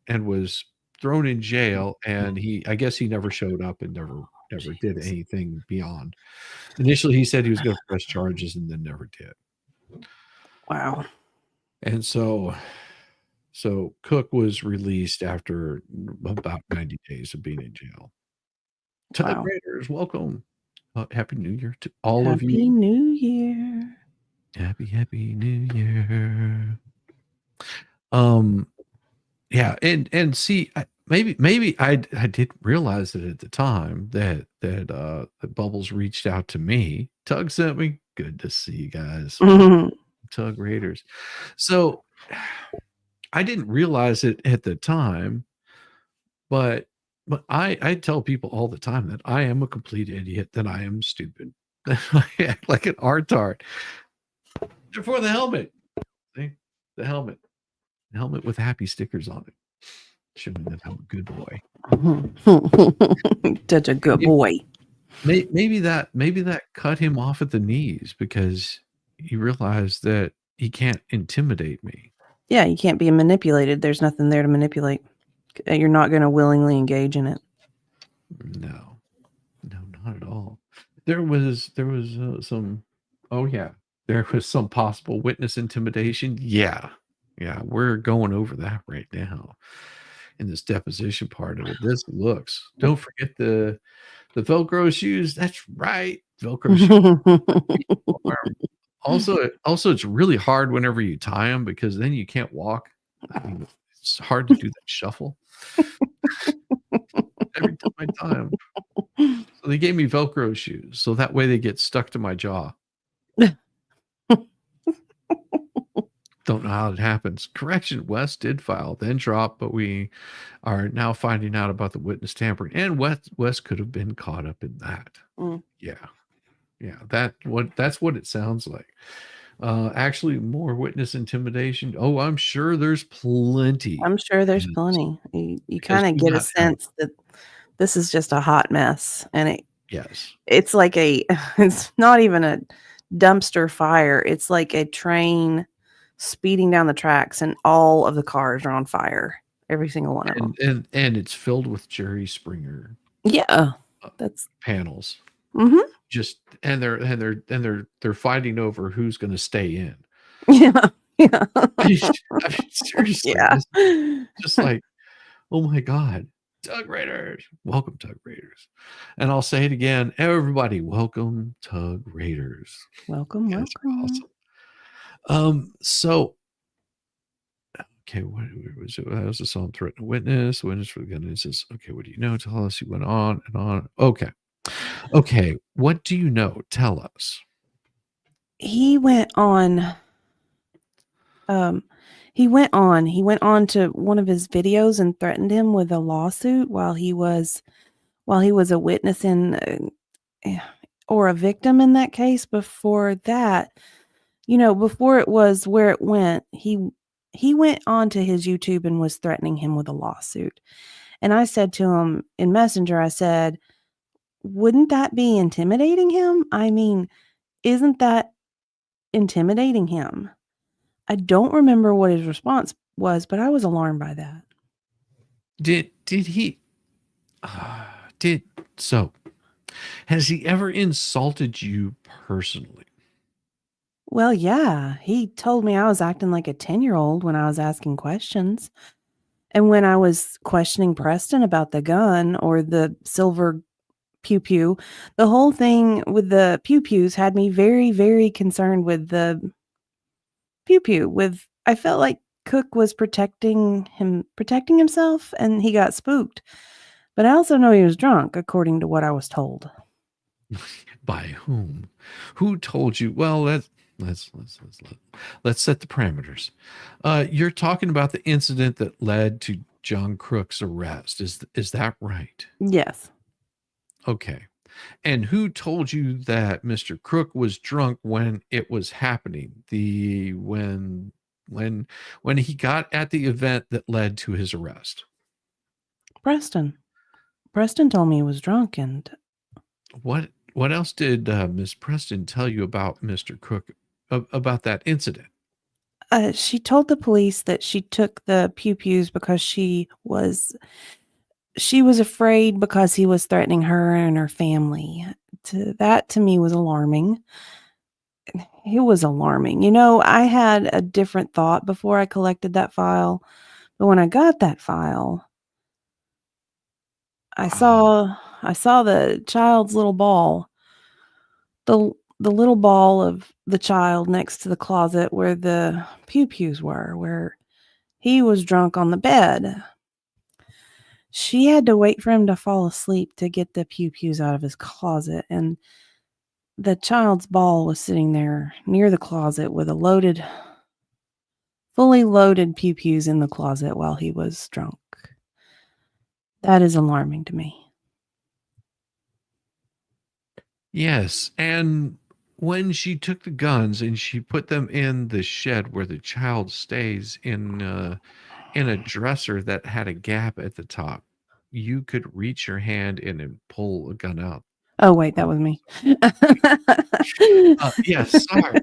Mm. was thrown in jail. And I guess he never showed up and never did Jeez. anything beyond. Initially, he said he was going to press charges and then never did. Wow. And so Cook was released after about 90 days of being in jail. Tug Wow. Raiders, welcome. Happy New Year to all of Happy you. New Year. Happy New Year. Yeah, and see, maybe I didn't realize it at the time that Bubbles reached out to me. Tug sent me. Good to see you guys. Tug Raiders. So I didn't realize it at the time, but I tell people all the time that I am a complete idiot, that I am stupid, that I act like an artard. Therefore, the helmet. See? The helmet with happy stickers on it, showing that I'm a good boy. Such a good boy. Maybe that cut him off at the knees, because he realized that he can't intimidate me. Yeah, you can't be manipulated. There's nothing there to manipulate. You're not going to willingly engage in it. No, not at all. There was some. Oh yeah, there was some possible witness intimidation. Yeah, we're going over that right now in this deposition part of it. This looks. Don't forget the Velcro shoes. That's right, Velcro shoes. Also, it's really hard whenever you tie them, because then you can't walk. I mean, it's hard to do that shuffle. Every time I tie them. So they gave me Velcro shoes, so that way they get stuck to my jaw. Don't know how it happens. Correction, Wes did file, then drop, but we are now finding out about the witness tampering. And Wes could have been caught up in that. Yeah. That's what it sounds like. Actually, more witness intimidation. Oh, I'm sure there's plenty. I'm sure there's plenty. You kind of get a sense that this is just a hot mess, and it's like it's not even a dumpster fire. It's like a train speeding down the tracks, and all of the cars are on fire. Every single one of them. And it's filled with Jerry Springer. Yeah, that's panels. Mm-hmm. Just and they're fighting over who's going to stay in. Yeah. I mean, seriously. Yeah. Just like, oh my God, Tug Raiders. Welcome, Tug Raiders. And I'll say it again, everybody, welcome, Tug Raiders. Welcome. Awesome. So okay, what was it? That was a song threatened witness for the gun. It says, okay, what do you know? Tell us. He went on and on. Okay, what do you know? Tell us. He went on. He went on to one of his videos and threatened him with a lawsuit while he was a witness in or a victim in that case. Before that, before it was where it went, he went on to his YouTube and was threatening him with a lawsuit. And I said to him in Messenger, I said, wouldn't that be intimidating him? I mean, isn't that intimidating him? I don't remember what his response was, but I was alarmed by that. Has he ever insulted you personally? Well, yeah. He told me I was acting like a 10-year-old when I was asking questions. And when I was questioning Preston about the gun or the silver pew-pew, the whole thing with the pew-pews had me very, very concerned with the pew-pew. I felt like Cook was protecting himself, and he got spooked. But I also know he was drunk, according to what I was told. By whom? Who told you? Well, let's set the parameters. You're talking about the incident that led to John Crook's arrest. Is that right? Yes. Okay. And who told you that Mr. Crook was drunk when it was happening? When when he got at the event that led to his arrest? Preston. Preston told me he was drunk, and What else did Miss Preston tell you about Mr. Cook about that incident? she told the police that she took the pew-pews because she was afraid because he was threatening her and her family. That to me was alarming. It was alarming. You know, I had a different thought before I collected that file, but when I got that file, I saw the child's little ball. The little ball of the child next to the closet where the pew-pews were, where he was drunk on the bed. She had to wait for him to fall asleep to get the pew-pews out of his closet, and the child's ball was sitting there near the closet with fully loaded pew-pews in the closet while he was drunk. That is alarming to me. Yes, and when she took the guns and she put them in the shed where the child stays in a dresser that had a gap at the top, you could reach your hand in and pull a gun out. Oh, wait, that was me. Yes, sorry.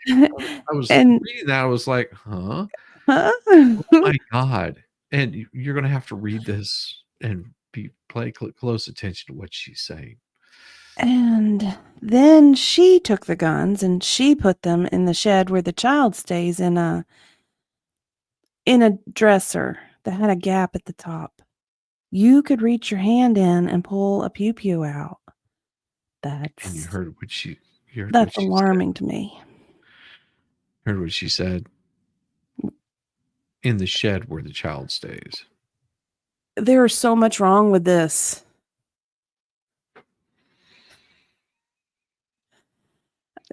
I was And reading that. I was like, huh? huh? Oh my God. And you're going to have to read this and pay close attention to what she's saying. And then she took the guns and she put them in the shed where the child stays in a dresser that had a gap at the top. You could reach your hand in and pull a pew-pew out. And you heard what she That's alarming to me. Heard what she said. In the shed where the child stays. There is so much wrong with this.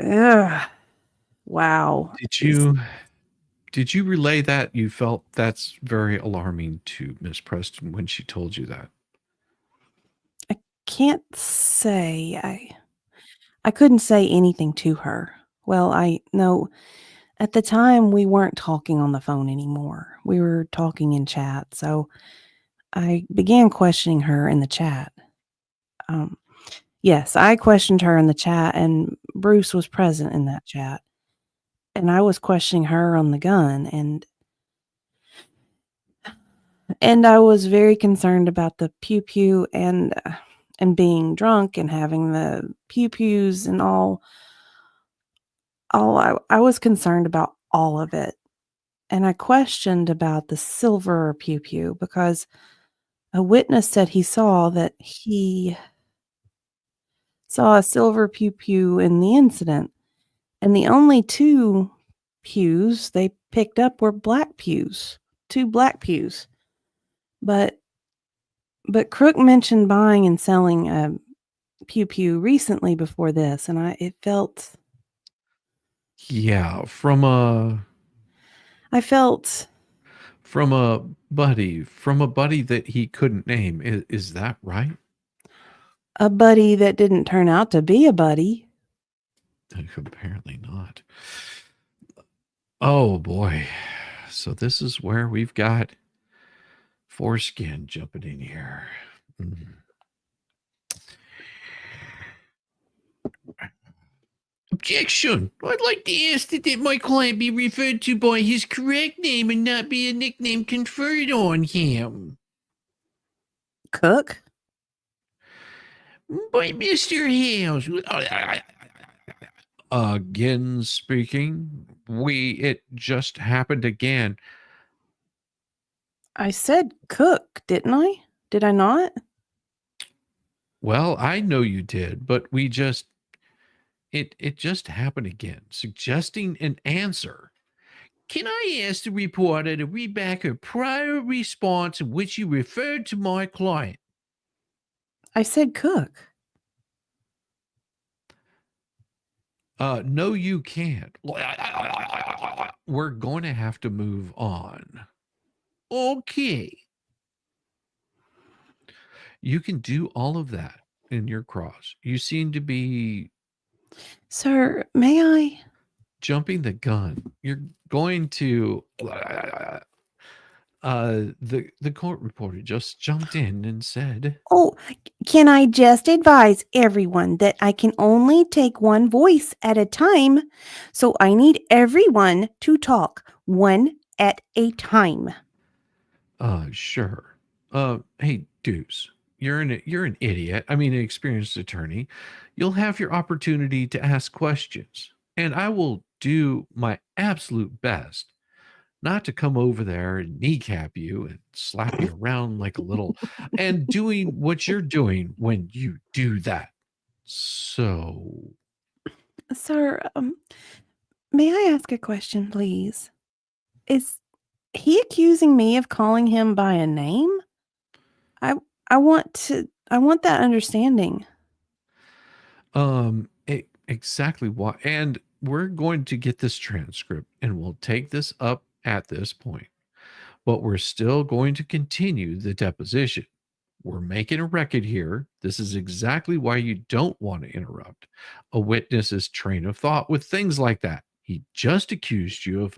Ugh. Wow. Did you relay that you felt that's very alarming to Miss Preston when she told you that? I can't say. I couldn't say anything to her. Well, I know at the time we weren't talking on the phone anymore. We were talking in chat. So I began questioning her in the chat. Yes, I questioned her in the chat, and Bruce was present in that chat. And I was questioning her on the gun, and I was very concerned about the pew-pew and being drunk and having the pew-pews and all. I was concerned about all of it. And I questioned about the silver pew-pew because a witness said he saw a silver pew-pew in the incident. And the only two pews they picked up were black pews, 2 black pews. But Crook mentioned buying and selling a pew-pew recently before this, and it felt. Yeah, I felt from a buddy that he couldn't name. Is that right? a buddy that didn't turn out to be a buddy. Apparently not. Oh boy. So this is where we've got foreskin jumping in here. Objection! I'd like to ask that my client be referred to by his correct name and not be a nickname conferred on him. Cook? By Mr. Hales. Again speaking. It just happened again. I said Cook, didn't I? Did I not? Well, I know you did, but it just happened again. Suggesting an answer. Can I ask the reporter to read back her prior response in which you referred to my client? I said Cook. No, you can't. We're going to have to move on. Okay. You can do all of that in your cross. You seem to be. Sir, may I? jumping the gun. You're going to the court reporter just jumped in and said, Oh, can I just advise everyone that I can only take one voice at a time? So I need everyone to talk one at a time. Sure. Hey, Deuce, you're an idiot. I mean, an experienced attorney. You'll have your opportunity to ask questions, and I will do my absolute best not to come over there and kneecap you and slap you around like a little, and doing what you're doing when you do that. So, Sir, may I ask a question, please? Is he accusing me of calling him by a name? I I want that understanding. exactly what, and we're going to get this transcript and we'll take this up at this point, but we're still going to continue the deposition. We're making a record here. This is exactly why you don't want to interrupt a witness's train of thought with things like that. He just accused you of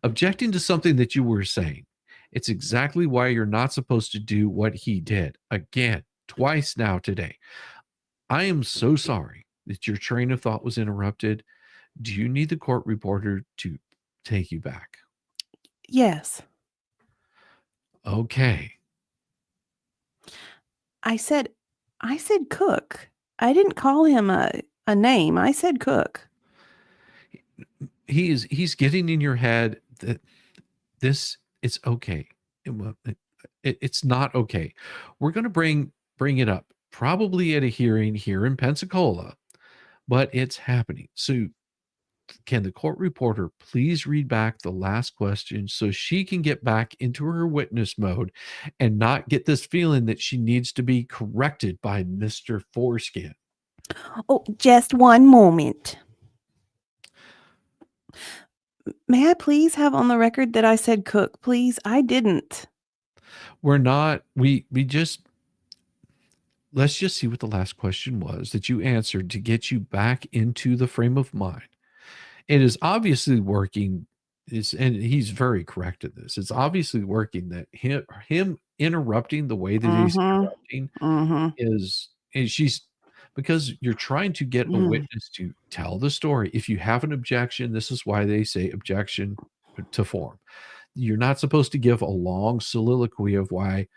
objecting to something that you were saying. It's exactly why you're not supposed to do what he did. Again, twice now today. I am so sorry that your train of thought was interrupted. Do you need the court reporter to take you back? Yes. Okay. I said cook. I didn't call him a name. I said cook. He's getting in your head that this it's okay. It's not okay. We're going to bring it up probably at a hearing here in Pensacola, but it's happening. So can the court reporter please read back the last question so she can get back into her witness mode and not get this feeling that she needs to be corrected by Mr. Foreskin? Oh, just one moment. May I please have on the record that I said cook, please? I didn't. We're not, we just, let's just see what the last question was that you answered to get you back into the frame of mind. It is obviously working. And he's very correct in this. It's obviously working that him interrupting the way that he's interrupting is she's because you're trying to get a witness to tell the story. If you have an objection, this is why they say objection to form. You're not supposed to give a long soliloquy of why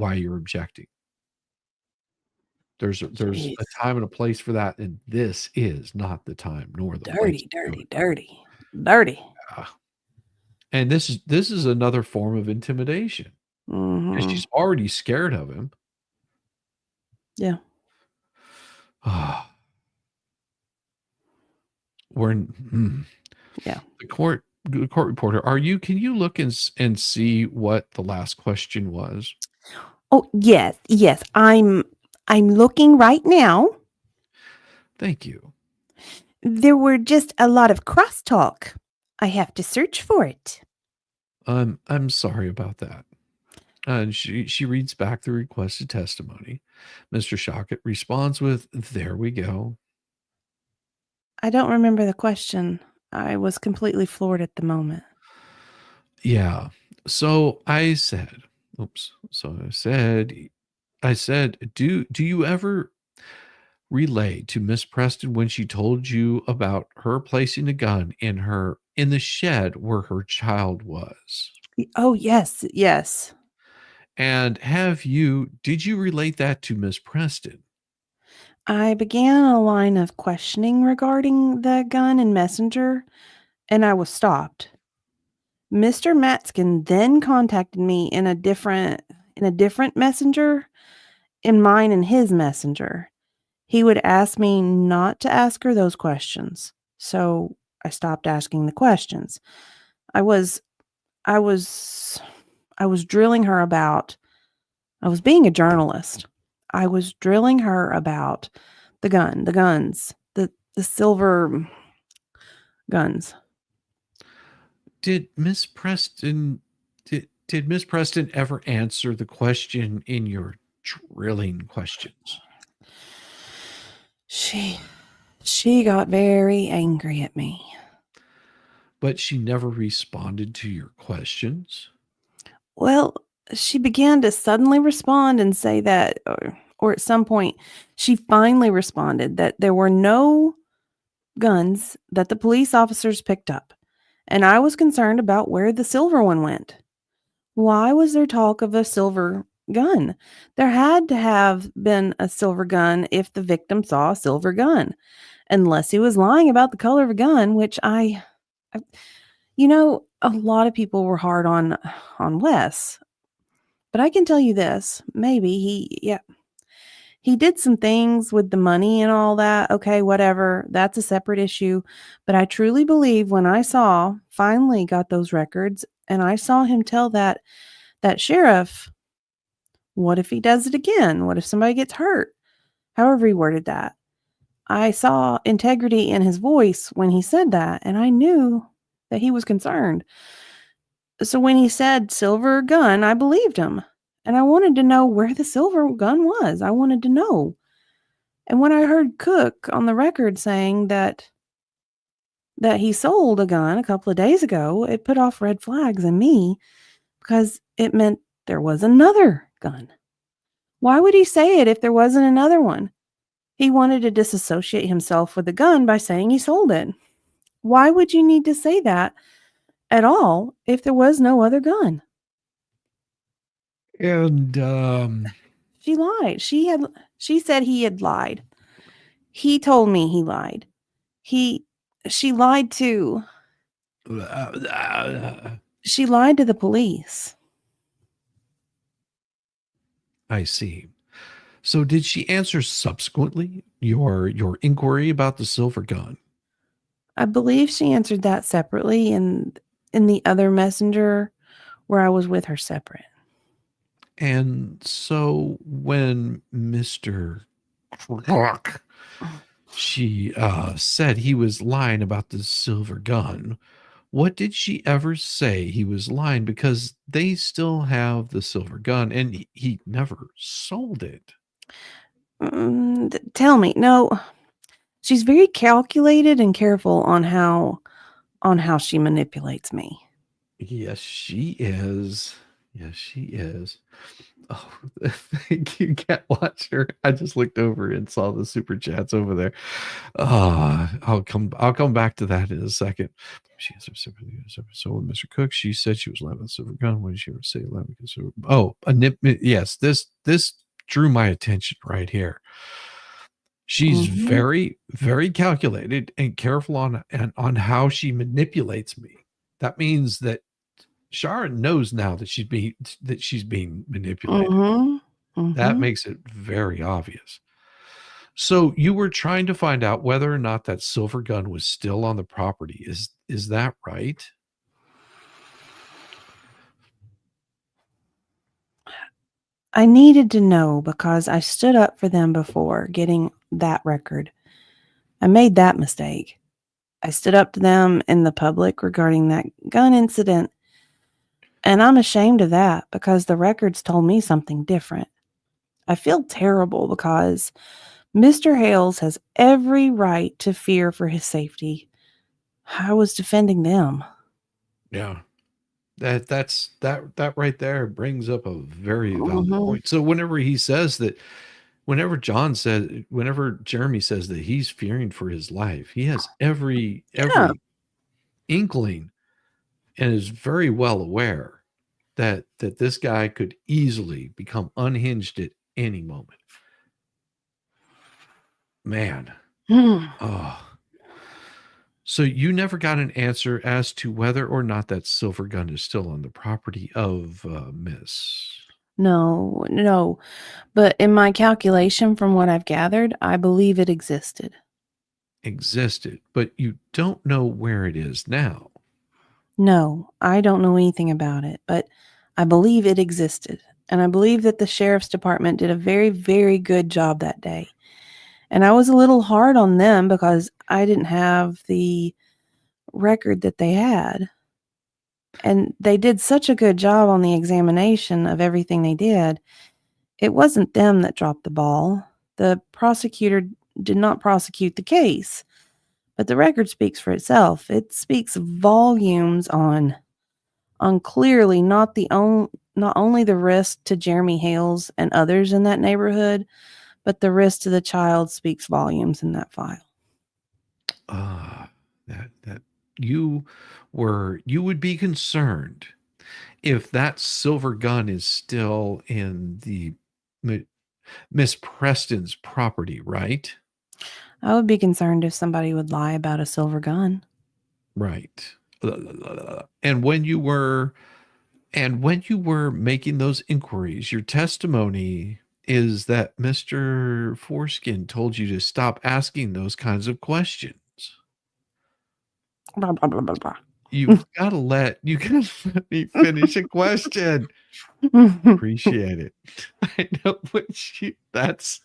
you're objecting. There's a time and a place for that, and this is not the time nor the place. Dirty. And this is another form of intimidation. And she's already scared of him. Yeah. Yeah. The court reporter, can you look and see what the last question was? Oh, yes. I'm looking right now. Thank you. There were just a lot of crosstalk. I have to search for it. I'm sorry about that. And she reads back the requested testimony. Mr. Shockett responds with, "There we go." I don't remember the question. I was completely floored at the moment. Yeah. So I said, do you ever relay to Miss Preston when she told you about her placing a gun in the shed where her child was? Oh, yes. And did you relate that to Miss Preston? I began a line of questioning regarding the gun and messenger, and I was stopped. Mr. Matskin then contacted me in a different messenger, in mine and his messenger. He would ask me not to ask her those questions. So I stopped asking the questions. I was drilling her about, I was being a journalist. I was drilling her about the guns, the silver guns. Did Miss Preston ever answer the question in your drilling questions? She got very angry at me. But she never responded to your questions? Well, she began to suddenly respond and say that, or at some point, she finally responded that there were no guns that the police officers picked up, and I was concerned about where the silver one went. Why was there talk of a silver gun? There had to have been a silver gun if the victim saw a silver gun, unless he was lying about the color of a gun, which a lot of people were hard on Wes. But I can tell you this, maybe he did some things with the money and all that. Okay, whatever. That's a separate issue. But I truly believe when I finally got those records and I saw him tell that sheriff, what if he does it again? What if somebody gets hurt? However he worded that. I saw integrity in his voice when he said that, and I knew that he was concerned. So when he said silver gun, I believed him. And I wanted to know where the silver gun was. I wanted to know. And when I heard Cook on the record saying that he sold a gun a couple of days ago, it put off red flags in me because it meant there was another gun. Why would he say it if there wasn't another one? He wanted to disassociate himself with the gun by saying he sold it. Why would you need to say that at all if there was no other gun? And She lied. She said he had lied. He told me he lied. She lied too. She lied to the police. I see. So did she answer subsequently your inquiry about the silver gun? I believe she answered that separately in the other messenger where I was with her separate. And so when Mr. Crook, she said he was lying about the silver gun, what did she ever say he was lying? Because they still have the silver gun and he never sold it. Tell me. No, she's very calculated and careful on how she manipulates me. Yes, she is. Yes, she is. Oh, thank you, Cat Watcher. I just looked over and saw the super chats over there. I'll come back to that in a second. She answered separately. So with Mr. Cook, she said she was lying about the silver gun. What did she ever say? Oh, a nip. Yes, this drew my attention right here. She's very, very calculated and careful on how she manipulates me. That means that Shara knows now that she's being manipulated. That makes it very obvious. So you were trying to find out whether or not that silver gun was still on the property. Is that right? I needed to know because I stood up for them before getting that record. I made that mistake. I stood up to them in the public regarding that gun incident. And I'm ashamed of that because the records told me something different. I feel terrible because Mr. Hales has every right to fear for his safety. I was defending them. Yeah. That right there brings up a very valid point. So whenever Jeremy says that he's fearing for his life, he has every inkling and is very well aware that this guy could easily become unhinged at any moment. Man. Oh. So you never got an answer as to whether or not that silver gun is still on the property of Miss. No. But in my calculation from what I've gathered, I believe it existed. But you don't know where it is now. No, I don't know anything about it, but I believe it existed. And I believe that the sheriff's department did a very, very good job that day. And I was a little hard on them because I didn't have the record that they had. And they did such a good job on the examination of everything they did. It wasn't them that dropped the ball. The prosecutor did not prosecute the case. But the record speaks for itself. It speaks volumes on clearly not only the risk to Jeremy Hales and others in that neighborhood, but the risk to the child speaks volumes in that file. That you would be concerned if that silver gun is still in the Miss Preston's property, right? I would be concerned if somebody would lie about a silver gun. Right. And when you were making those inquiries, your testimony is that Mr. Foreskin told you to stop asking those kinds of questions. Blah, blah, blah, blah, blah. You gotta let me finish a question. Appreciate it. I know that's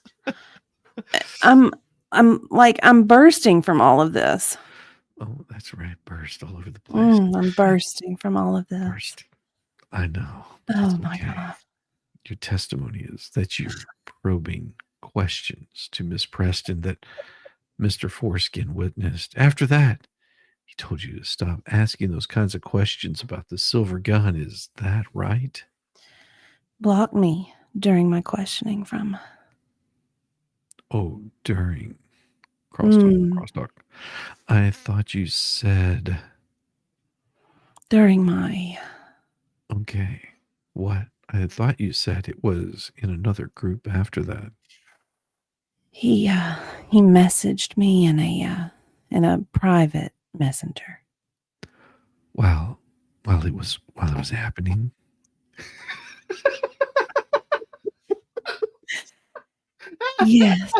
I'm bursting from all of this. oh, that's right. Burst all over the place. I'm bursting from all of this. Burst. I know. Oh my God. Your testimony is that you're probing questions to Miss Preston that Mr. Foreskin witnessed. After that, he told you to stop asking those kinds of questions about the silver gun. Is that right? Block me during my questioning from. Oh, during crosstalk. I thought you said During my. okay. What? I thought you said it was in another group after that. He messaged me in a private messenger. While it was happening. Yes.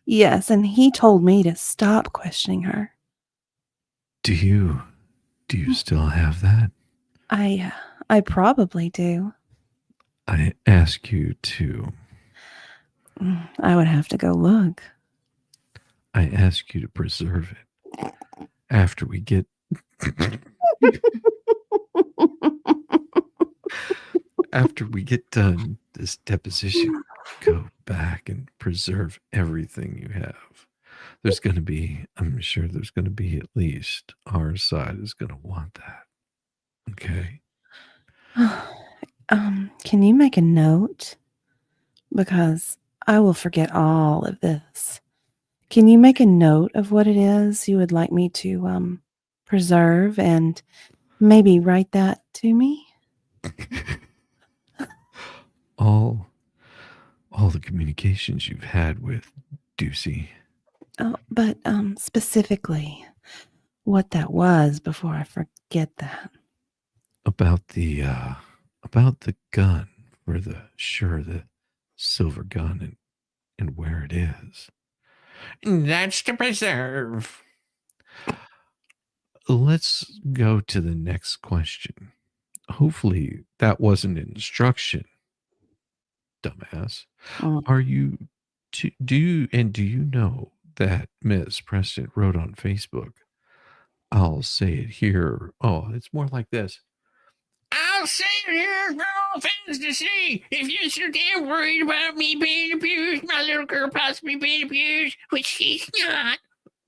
Yes, and he told me to stop questioning her. Do you still have that? I probably do. I ask you to. I would have to go look. I ask you to preserve it after we get done this deposition. Go back and preserve everything you have. I'm sure there's going to be at least our side is going to want that. Okay. Can you make a note? Because I will forget all of this. Can you make a note of what it is you would like me to preserve and maybe write that to me? All the communications you've had with Ducey. Oh, but specifically what that was before I forget that. About the gun for the silver gun and where it is. That's to preserve. Let's go to the next question. Hopefully that wasn't an instruction, dumbass. Are you do you know that Miss Preston wrote on Facebook? I'll say it here. Oh, it's more like this. I'll say it here for all fans to see. If you're so damn worried about me being abused, my little girl possibly being abused, which she's not.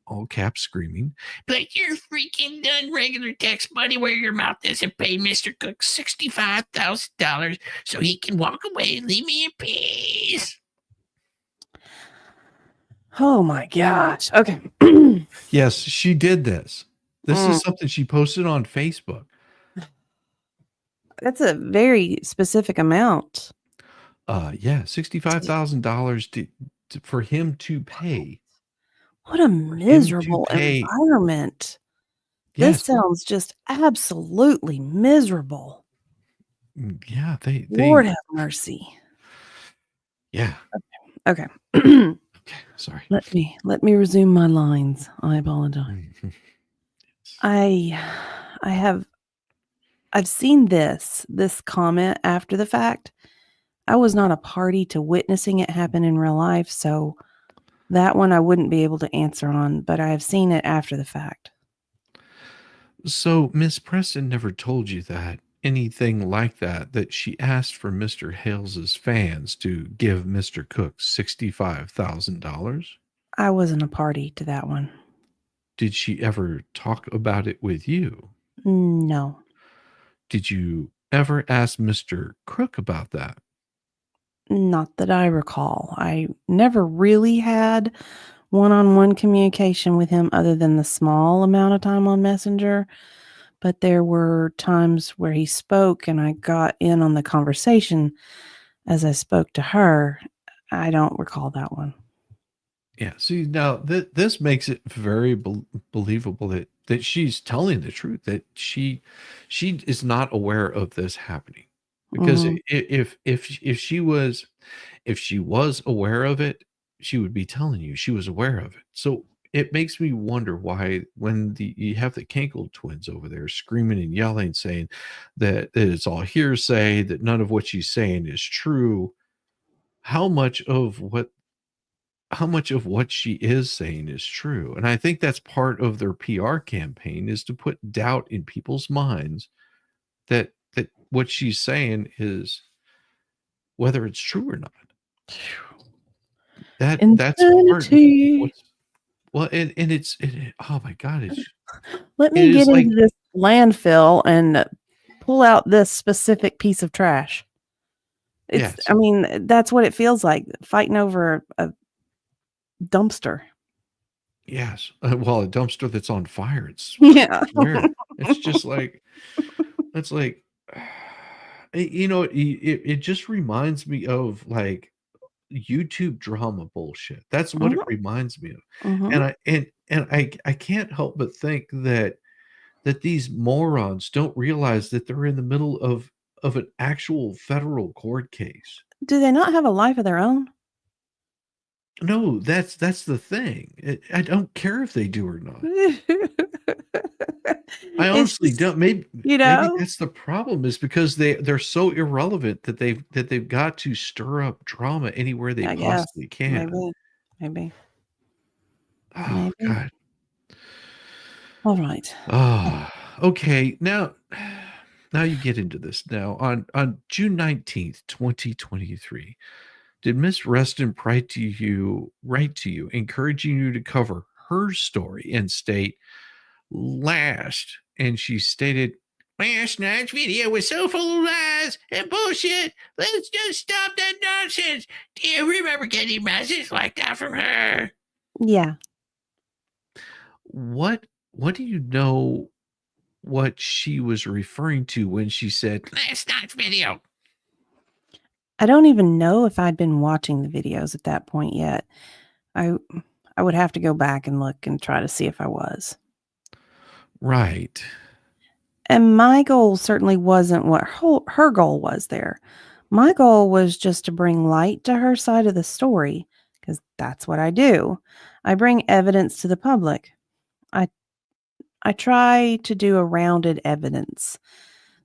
All caps screaming. But you're freaking done regular text money where your mouth doesn't pay Mr. Cook $65,000 so he can walk away and leave me in peace. Oh my gosh. Okay. Yes, she did this. This is something she posted on Facebook. That's a very specific amount. Yeah, $65,000 for him to pay. What a miserable environment. Yes. This sounds just absolutely miserable. Yeah, they Lord have mercy. Yeah. Okay. Okay, sorry. Let me resume my lines. I apologize. I've seen this comment after the fact. I was not a party to witnessing it happen in real life, so that one I wouldn't be able to answer on, but I have seen it after the fact. So Miss Preston never told you that anything like that she asked for Mr. Hales's fans to give Mr. Cook $65,000? I wasn't a party to that one. did she ever talk about it with you? No, Did you ever ask Mr. Crook about that? not that I recall. I never really had one-on-one communication with him other than the small amount of time on Messenger. But there were times where he spoke and I got in on the conversation as I spoke to her. I don't recall that one. Yeah. See, now this makes it very believable that she's telling the truth, that she is not aware of this happening. Because Mhm. if she was aware of it, she would be telling you she was aware of it. So it makes me wonder why when you have the Kankle twins over there screaming and yelling, saying that it's all hearsay, that none of what she's saying is true. How much of what how much of what she is saying is true? And I think that's part of their PR campaign, is to put doubt in people's minds that what she's saying is, whether it's true or not. That's part of Insanity. what's well, and oh my god, Let it me get is like into this landfill and pull out this specific piece of trash. I yes, mean, that's what it feels like fighting over a dumpster. yes. Well, a dumpster that's on fire, it's Yeah. weird. It's just like it's like it just reminds me of like YouTube drama bullshit. That's what it Mhm, reminds me of. mhm. And I can't help but think that these morons don't realize that they're in the middle of an actual federal court case. Do they not have a life of their own? No, that's the thing. I don't care if they do or not. I It's honestly just, don't. Maybe you know? that's the problem, is because they're so irrelevant that they've got to stir up drama anywhere they I guess. possibly can. Maybe. Maybe. Oh Maybe. god. All right. Oh, okay. Now you get into this. Now on June 19th, 2023, did Miss Reston write to you, encouraging you to cover her story and state last? And she stated, last night's video was so full of lies and bullshit. Let's just stop that nonsense. Do you remember getting a message like that from her? Yeah. What do you know what she was referring to when she said last night's video? I don't even know if I'd been watching the videos at that point yet. I I would have to go back and look and try to see if I was. Right. And my goal certainly wasn't what her goal was there. My goal was just to bring light to her side of the story, because that's what I do. I bring evidence to the public. I I try to do a rounded evidence.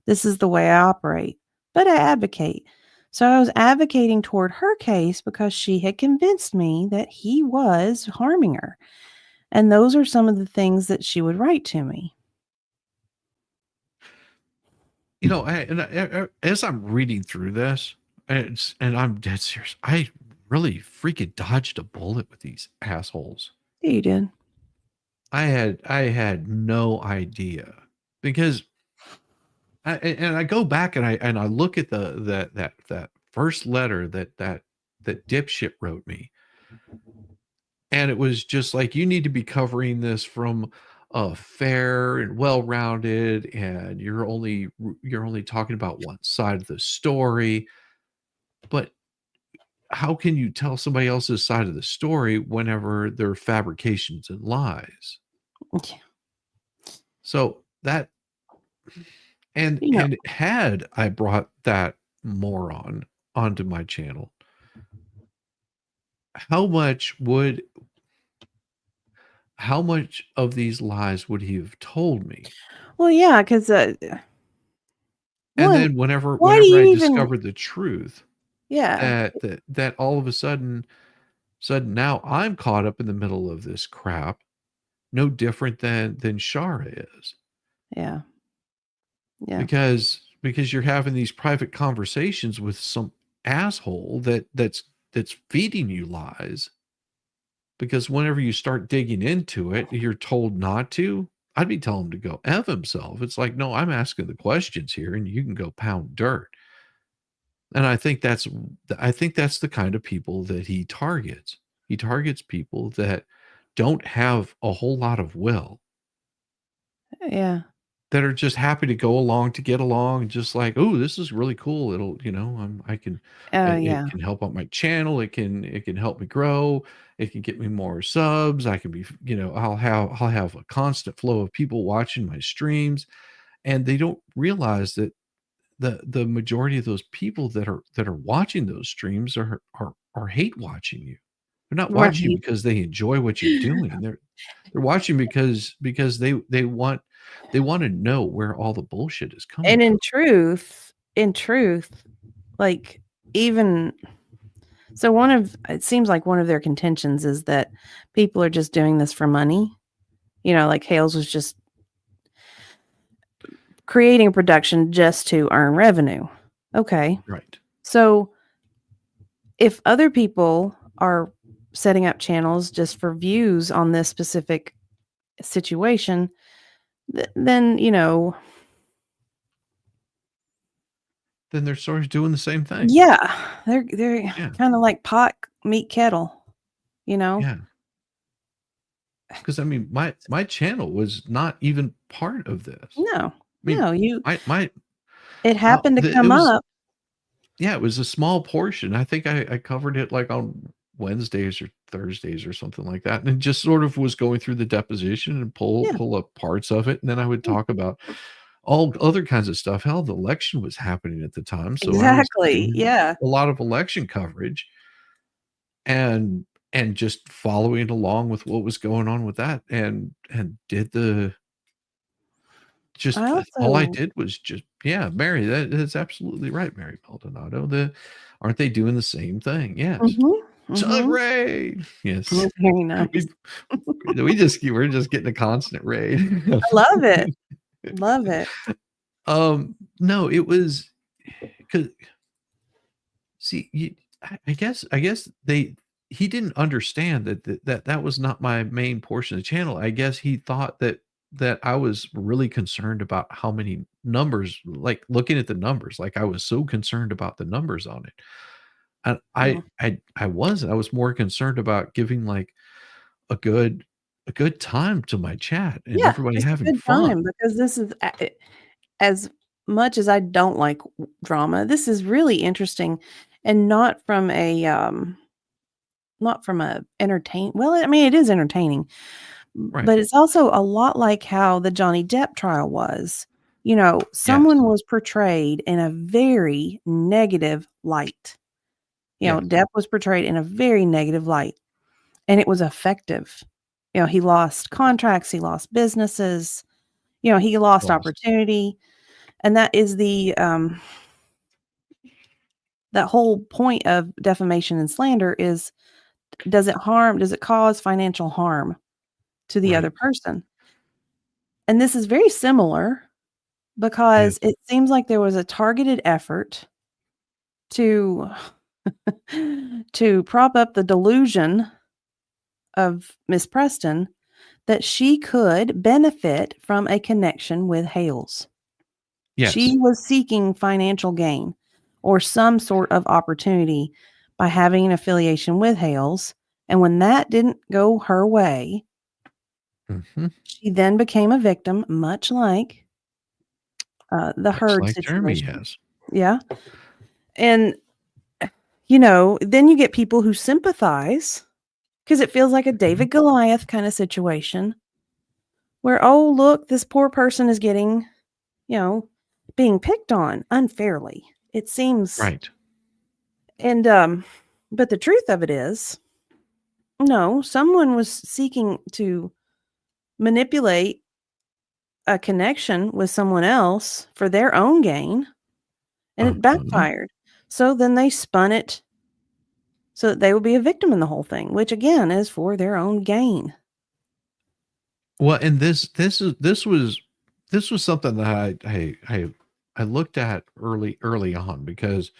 This is the way I operate, but I advocate. So I was advocating toward her case because she had convinced me that he was harming her. And those are some of the things that she would write to me. As I'm reading through this, and I'm dead serious, I really freaking dodged a bullet with these assholes. Yeah, you did. I had no idea, because I go back and I look at that first letter that dipshit wrote me, and it was just like, you need to be covering this from fair and well-rounded, and you're only talking about one side of the story. But how can you tell somebody else's side of the story whenever they're fabrications and lies? Yeah. So that and You know, and had I brought that moron onto my channel, how much would how much of these lies would he have told me? well, yeah, because And one, then whenever why do whenever I you even, discovered the truth, yeah, that all of a sudden now I'm caught up in the middle of this crap, no different than Shara is. yeah, yeah. Because you're having these private conversations with some asshole that's feeding you lies, because whenever you start digging into it, you're told not to. I'd be telling him to go F himself. It's like, no, I'm asking the questions here and you can go pound dirt. And I think that's the kind of people that he targets. He targets people that don't have a whole lot of will, Yeah. that are just happy to go along to get along, just like, oh, this is really cool. It'll, Oh, it yeah. can help out my channel. It can help me grow. It can get me more subs. I can be, I'll have a constant flow of people watching my streams, and they don't realize that the majority of those people that are watching those streams are hate watching you. They're not watching you Right. because they enjoy what you're doing. They're watching because they want to know where all the bullshit is coming And from. in truth, like, even so, it seems like one of their contentions is that people are just doing this for money. Like Hales was just creating a production just to earn revenue. Okay. Right. So if other people are setting up channels just for views on this specific situation, then, Then they're sort of doing the same thing. yeah, they're Yeah. kind of like pot meet kettle, you know? Yeah. Because I mean, my channel was not even part of this. I No, mean, no, my it happened to it come was, up. yeah, it was a small portion. I think I covered it like on Wednesdays or Thursdays or something like that, and it just sort of was going through the deposition and Yeah, pull up parts of it, and then I would yeah, talk about all other kinds of stuff. Hell, the election was happening at the time, so I was exactly. doing Yeah. a lot of election coverage and just following along with what was going on with that, and did the I just all I also, did was just, yeah, Mary, that's absolutely right, Mary Maldonado. Aren't they doing the same thing? Yes. mhm, mhm. Celebrate. Yes. Oh, very nice. We we're just getting a constant raid. I love it. Love it. No, it was because, see, I guess he didn't understand that was not my main portion of the channel. I guess he thought that I was really concerned about how many numbers, like looking at the numbers, like I was so concerned about the numbers on it. And Mm. I wasn't. I was more concerned about giving like a good time to my chat and Yeah, everybody just a having good fun. time, because this is as much as I don't like drama, this is really interesting, and not from a entertain well, I mean, it is entertaining, Right. but it's also a lot like how the Johnny Depp trial was. Yes. Someone was portrayed in a very negative light. Yes. Depp was portrayed in a very negative light, and it was effective. He lost contracts, he lost businesses, he lost Lost. opportunity, and that is that whole point of defamation and slander is, does it cause financial harm to the Right. other person? And this is very similar, Yes. because it seems like there was a targeted effort to to prop up the delusion of Miss Preston that she could benefit from a connection with Hales. Yes. She was seeking financial gain or some sort of opportunity by having an affiliation with Hales. And when that didn't go her way, Mhm. she then became a victim, much like the Much Heard like Jeremy situation. has. Yeah. And, then you get people who sympathize, because it feels like a Mhm. David Goliath kind of situation where, oh, look, this poor person is getting, you know, being picked on unfairly. It seems, Right. and, but the truth of it is, no, someone was seeking to manipulate a connection with someone else for their own gain, and it Uh-huh. backfired. So then they spun it so that they would be a victim in the whole thing, which again is for their own gain. Well, and this was something that I looked at early on, because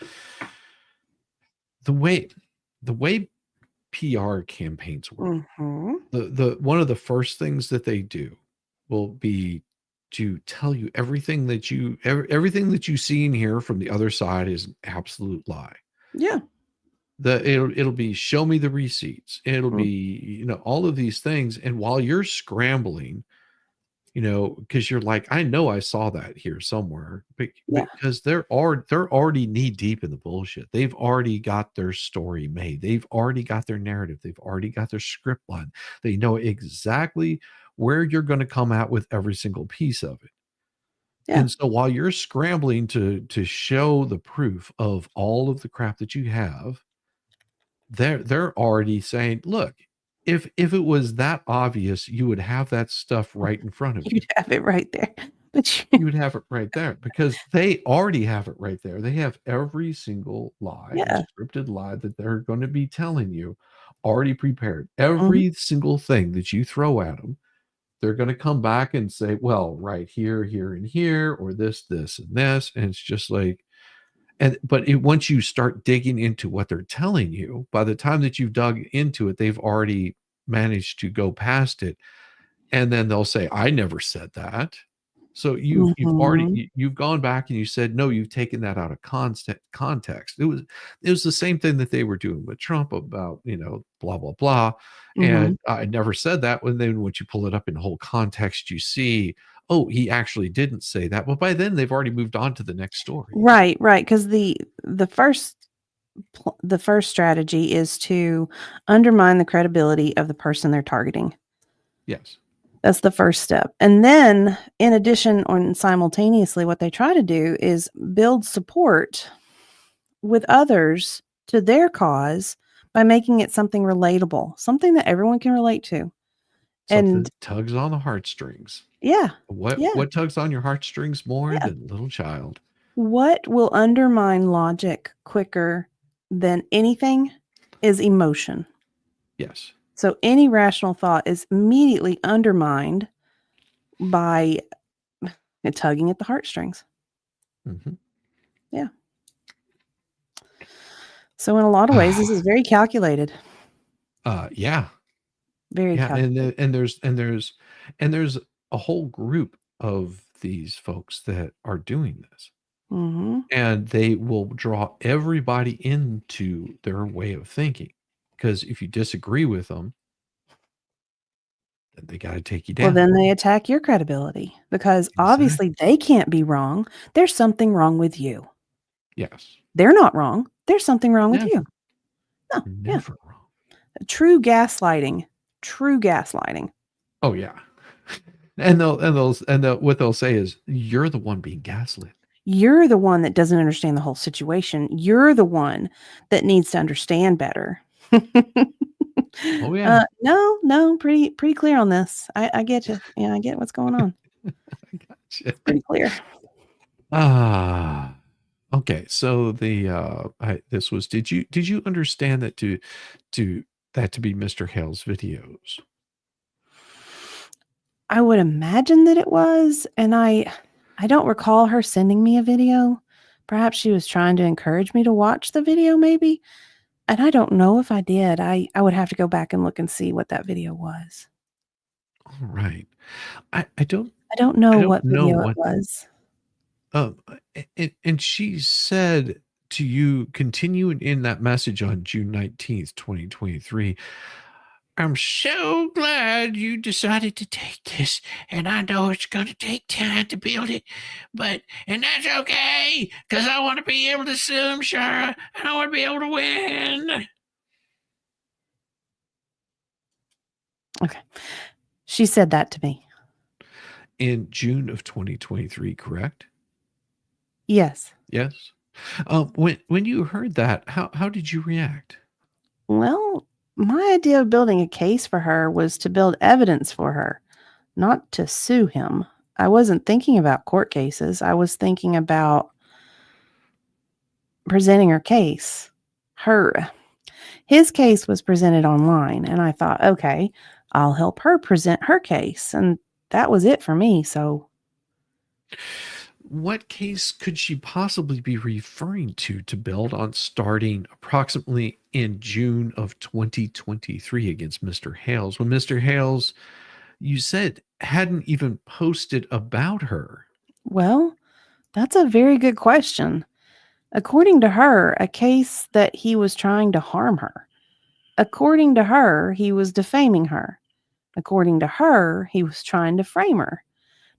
the way the way PR campaigns work. Mm-hmm. The one of the first things that they do will be to tell you everything that everything that you see and hear from the other side is an absolute lie. Yeah. It'll be show me the receipts. It'll be, all of these things. And while you're scrambling, because you're like, I know I saw that here somewhere, Yeah. because they're already knee deep in the bullshit. They've already got their story made. They've already got their narrative. They've already got their script line. They know exactly where you're going to come out with every single piece of it. Yeah. And so while you're scrambling to show the proof of all of the crap that you have, they're already saying, look, if it was that obvious, you would have that stuff right in front of you. You'd have it right there. But You would have it right there because they already have it right there. They have every single lie, Yeah. scripted lie that they're going to be telling you already prepared. Mm-hmm. Every single thing that you throw at them, they're going to come back and say, well, right here, here, and here, or this, this, and this. And it's just like, but once you start digging into what they're telling you, by the time that you've dug into it, they've already managed to go past it. And then they'll say, I never said that. So you've already you've gone back and you said, no, you've taken that out of context. It was the same thing that they were doing with Trump about, blah, blah, blah. And I never said that. When then once you pull it up in whole context, you see, oh, he actually didn't say that. But by then they've already moved on to the next story. Right. Because the first strategy is to undermine the credibility of the person they're targeting. Yes. That's the first step. And then in addition or simultaneously, what they try to do is build support with others to their cause by making it something relatable, something that everyone can relate to. Something And that tugs on the heartstrings. Yeah. What tugs on your heartstrings more Yeah. than little child? What will undermine logic quicker than anything is emotion. Yes. So any rational thought is immediately undermined by it tugging at the heartstrings. Mm-hmm. Yeah. So in a lot of ways, this is very calculated. Yeah. Very calculated. And there's a whole group of these folks that are doing this. Mm-hmm. And they will draw everybody into their way of thinking. Because if you disagree with them, then they got to take you down. Well, then they attack your credibility because obviously they can't be wrong. There's something wrong with you. Yes. They're not wrong. There's something wrong with you. No, never wrong. True gaslighting. True gaslighting. Oh yeah. And what they'll say is, you're the one being gaslit. You're the one that doesn't understand the whole situation. You're the one that needs to understand better. Oh yeah. No, pretty clear on this. I get you. Yeah, I get what's going on. I gotcha. Pretty clear. Okay. So this was. Did you understand that to be Mr. Hale's videos? I would imagine that it was, and I don't recall her sending me a video. Perhaps she was trying to encourage me to watch the video, maybe. And I don't know if I did. I would have to go back and look and see what that video was. All right. I don't know what video it was. And she said to you, continuing in that message on June 19th, 2023, I'm so glad you decided to take this, and I know it's going to take time to build it, and that's okay, because I want to be able to sue him, Shara, and I want to be able to win. Okay. She said that to me. In June of 2023, correct? Yes. Yes. When you heard that, how did you react? Well, my idea of building a case for her was to build evidence for her, not to sue him. I wasn't thinking about court cases. I was thinking about presenting her case. His case was presented online, and I thought, okay, I'll help her present her case. And that was it for me. So what case could she possibly be referring to build on starting approximately in June of 2023 against Mr. Hales, when Mr. Hales, you said, hadn't even posted about her? Well, that's a very good question. According to her, a case that he was trying to harm her. According to her, he was defaming her. According to her, he was trying to frame her,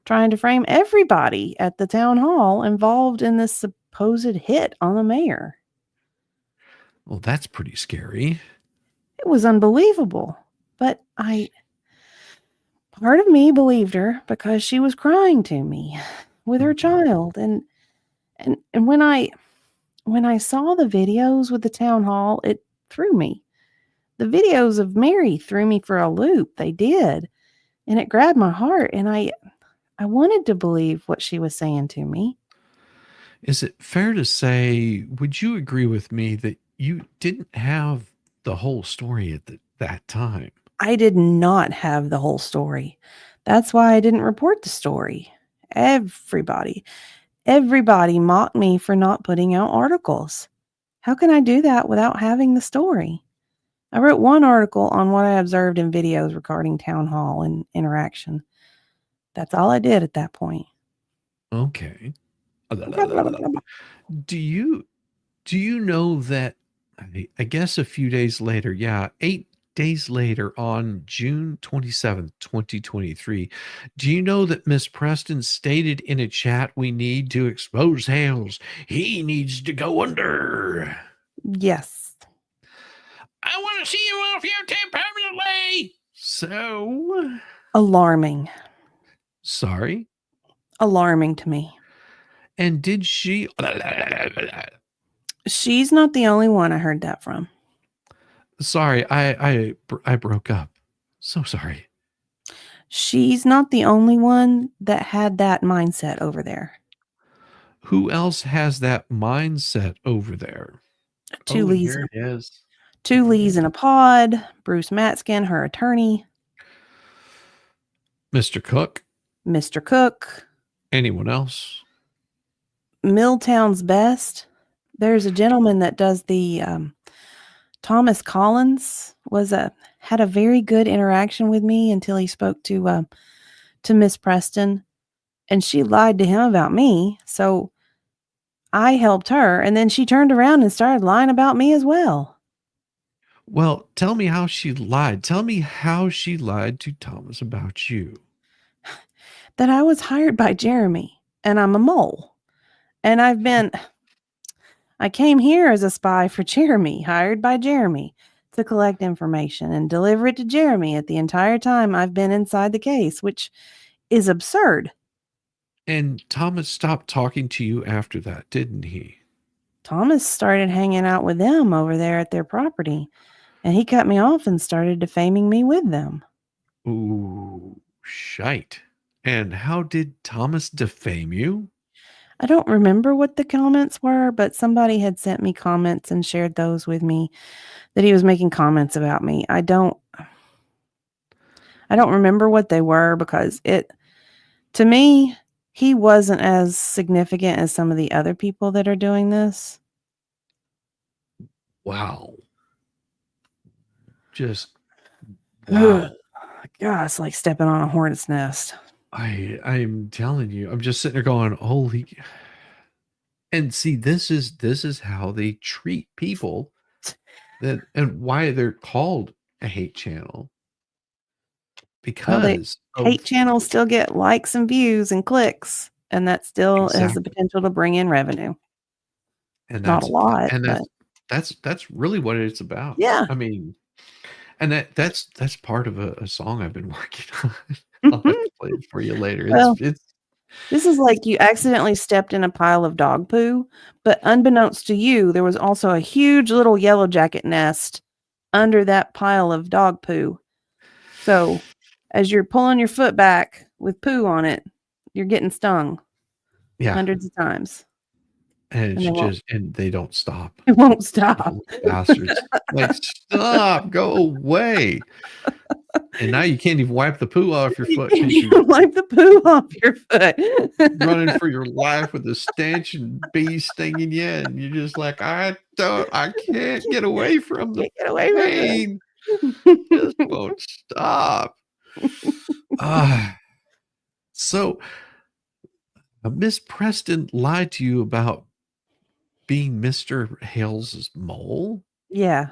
trying to frame everybody at the town hall involved in this supposed hit on the mayor. Well, that's pretty scary. It was unbelievable. But part of me believed her because she was crying to me with her child. And when I saw the videos with the town hall, it threw me. The videos of Mary threw me for a loop. They did. And it grabbed my heart. And I wanted to believe what she was saying to me. Is it fair to say, would you agree with me that you didn't have the whole story at that time? I did not have the whole story. That's why I didn't report the story. Everybody mocked me for not putting out articles. How can I do that without having the story? I wrote one article on what I observed in videos regarding town hall and interaction. That's all I did at that point. Okay. Do you know that I guess a few days later, 8 days later on June 27th, 2023, do you know that Miss Preston stated in a chat, we need to expose Hales. He needs to go under. Yes. I want to see you off YouTube permanently. So Alarming. sorry. Alarming to me. And did she She's not the only one I heard that from. sorry, I broke up. So sorry. She's not the only one that had that mindset over there. Who else has that mindset over there? Two Lees. Here it is. Two Lees in a pod. Bruce Matskin, her attorney. Mr. Cook. Mr. Cook. Anyone else? Milltown's Best. There's a gentleman that does the Thomas Collins had a very good interaction with me until he spoke to Miss Preston, and she lied to him about me. So I helped her, and then she turned around and started lying about me as well. Well, tell me how she lied. Tell me how she lied to Thomas about you. That I was hired by Jeremy, and I'm a mole. And I came here as a spy for Jeremy, hired by Jeremy to collect information and deliver it to Jeremy at the entire time I've been inside the case, which is absurd. And Thomas stopped talking to you after that, didn't he? Thomas started hanging out with them over there at their property, and he cut me off and started defaming me with them. Ooh, shite. And how did Thomas defame you? I don't remember what the comments were, but somebody had sent me comments and shared those with me that he was making comments about me. I don't remember what they were because to me, he wasn't as significant as some of the other people that are doing this. Wow. Just wow. God, it's like stepping on a hornet's nest. I'm telling you, I'm just sitting there going, holy. And see, this is how they treat people and why they're called a hate channel. Because hate channels still get likes and views and clicks, and that still has the potential to bring in revenue. And not a lot. And that's really what it's about. Yeah. I mean, and that's part of a song I've been working on. I'll have to play it for you later. This is like you accidentally stepped in a pile of dog poo, but unbeknownst to you, there was also a huge little yellow jacket nest under that pile of dog poo. So as you're pulling your foot back with poo on it, you're getting stung hundreds of times. And And it's they won't just and they don't stop. it won't stop. Bastards. Like, stop, go away. And now you can't even wipe the poo off your You foot can't because you're even wipe the poo off your foot. running for your life with a stench and bees stinging you, and you're just like, I can't get away from the Can't get away from this. pain. Just won't stop. So Miss Preston lied to you about being Mr. Hales's mole? Yeah.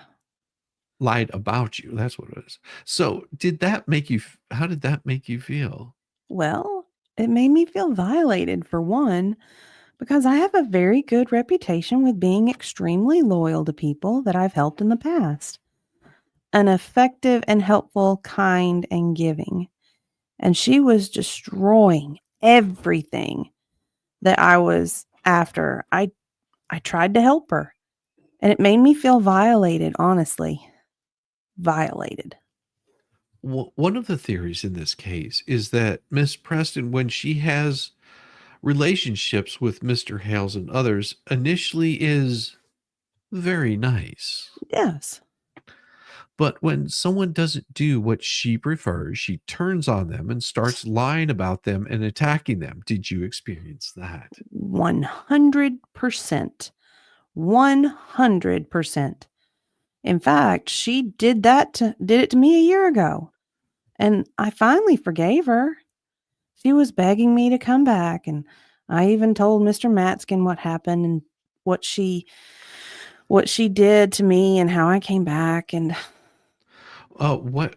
Lied about you. That's what it is. So did that make you, how did that make you feel? Well, it made me feel violated for one, because I have a very good reputation with being extremely loyal to people that I've helped in the past. An effective and helpful, kind and giving. And she was destroying everything that I was after. I tried to help her, and it made me feel violated, honestly. Violated. One of the theories in this case is that Miss Preston, when she has relationships with Mr. Hales and others, initially is very nice. Yes. But when someone doesn't do what she prefers, she turns on them and starts lying about them and attacking them. Did you experience that? 100%. 100%. In fact, she did it to me a year ago, and I finally forgave her. She was begging me to come back, and I even told Mr. Matskin what happened and what she did to me and how I came back. And What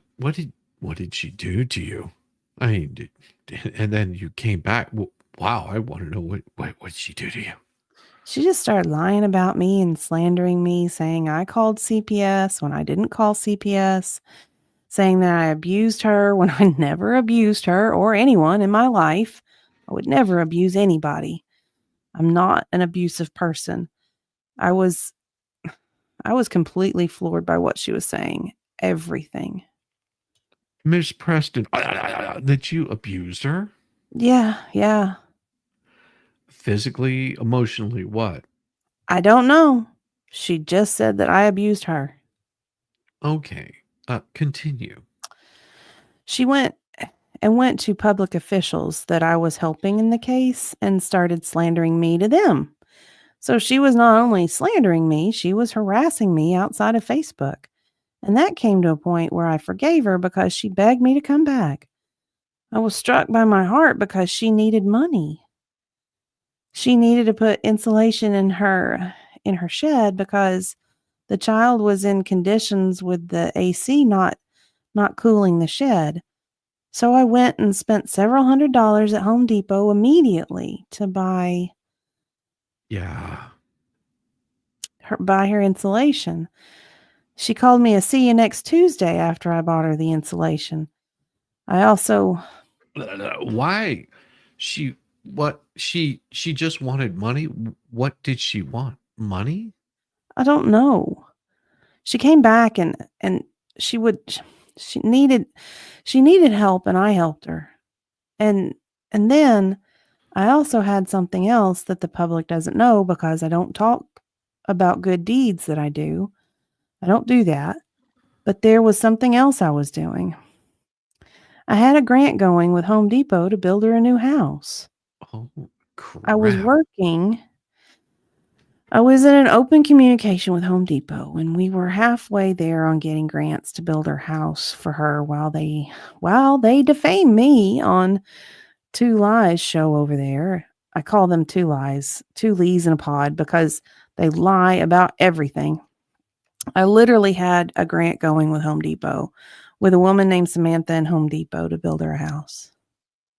did she do to you? I mean, and then you came back. Wow, I want to know what did she do to you? she just started lying about me and slandering me, saying I called CPS when I didn't call CPS, saying that I abused her when I never abused her or anyone in my life. I would never abuse anybody. I'm not an abusive person. I was completely floored by what she was saying. Everything. Miss Preston, that you abused her? Yeah. Physically, emotionally, what? I don't know. She just said that I abused her. Okay. Continue. She went to public officials that I was helping in the case and started slandering me to them. So she was not only slandering me, she was harassing me outside of Facebook. And that came to a point where I forgave her because she begged me to come back. I was struck by my heart because she needed money. She needed to put insulation in her shed because the child was in conditions with the AC not cooling the shed. So I went and spent several $100s at Home Depot immediately to buy Yeah. her insulation. She called me a see you next Tuesday after I bought her the insulation. I also Why? She just wanted money. What did she want? Money? I don't know. She came back and she would she needed help and I helped her. And then I also had something else that the public doesn't know because I don't talk about good deeds that I do. I don't do that. But there was something else I was doing. I had a grant going with Home Depot to build her a new house. Oh, crap. I was in an open communication with Home Depot, and we were halfway there on getting grants to build her house for her while they defame me on Two Lies show over there. I call them Two Lies, two lees in a pod, because they lie about everything. I literally had a grant going with Home Depot with a woman named Samantha in Home Depot to build her a house.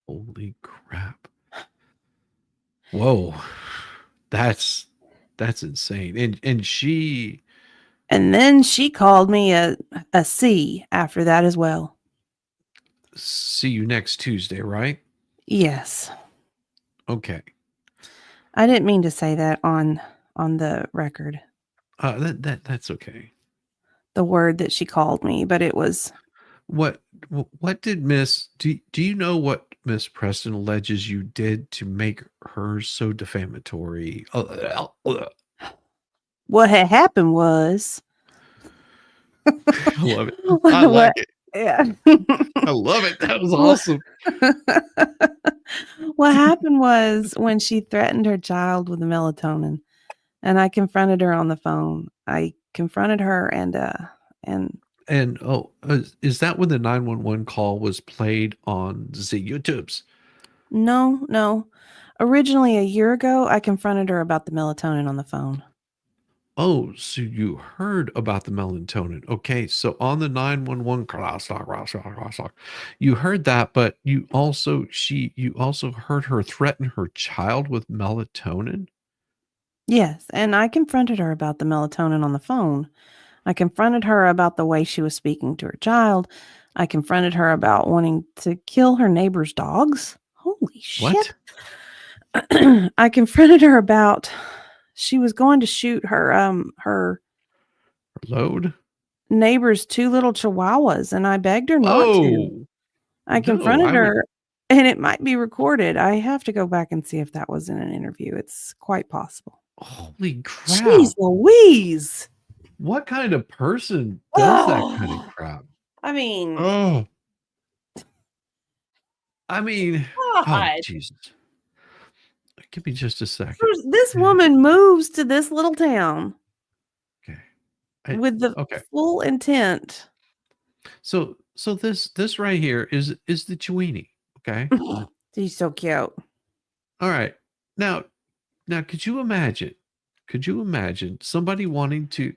Holy crap. Whoa. That's insane. And then she called me a C after that as well. See you next Tuesday, right? Yes. Okay. I didn't mean to say that on the record. That's okay. The word that she called me, but it was What did Miss do you know what Miss Preston alleges you did to make her so defamatory? What had happened was I love it. I what, like it. yeah. I love it. That was awesome. What happened was when she threatened her child with the melatonin, and I confronted her on the phone. I confronted her and And is that when the 911 call was played on the YouTubes? no. Originally a year ago, I confronted her about the melatonin on the phone. Oh, so you heard about the melatonin. Okay, so on the 911 you heard that, but you also heard her threaten her child with melatonin? Yes, and I confronted her about the melatonin on the phone. I confronted her about the way she was speaking to her child. I confronted her about wanting to kill her neighbor's dogs. Holy shit. What? I confronted her about she was going to shoot her Load? neighbor's 2 little chihuahuas, and I begged her not to. Oh, I no, confronted I would her, and it might be recorded. I have to go back and see if that was in an interview. It's quite possible. holy crap. Jeez Louise. What kind of person does that kind of Oh, crap? I mean, Oh, I mean, oh, God. Jesus. Give me just a second. This woman moves to this little town Okay. with the Okay. full intent. So this right here is the Chewini. Okay. She's so cute. All right. Now could you imagine somebody wanting to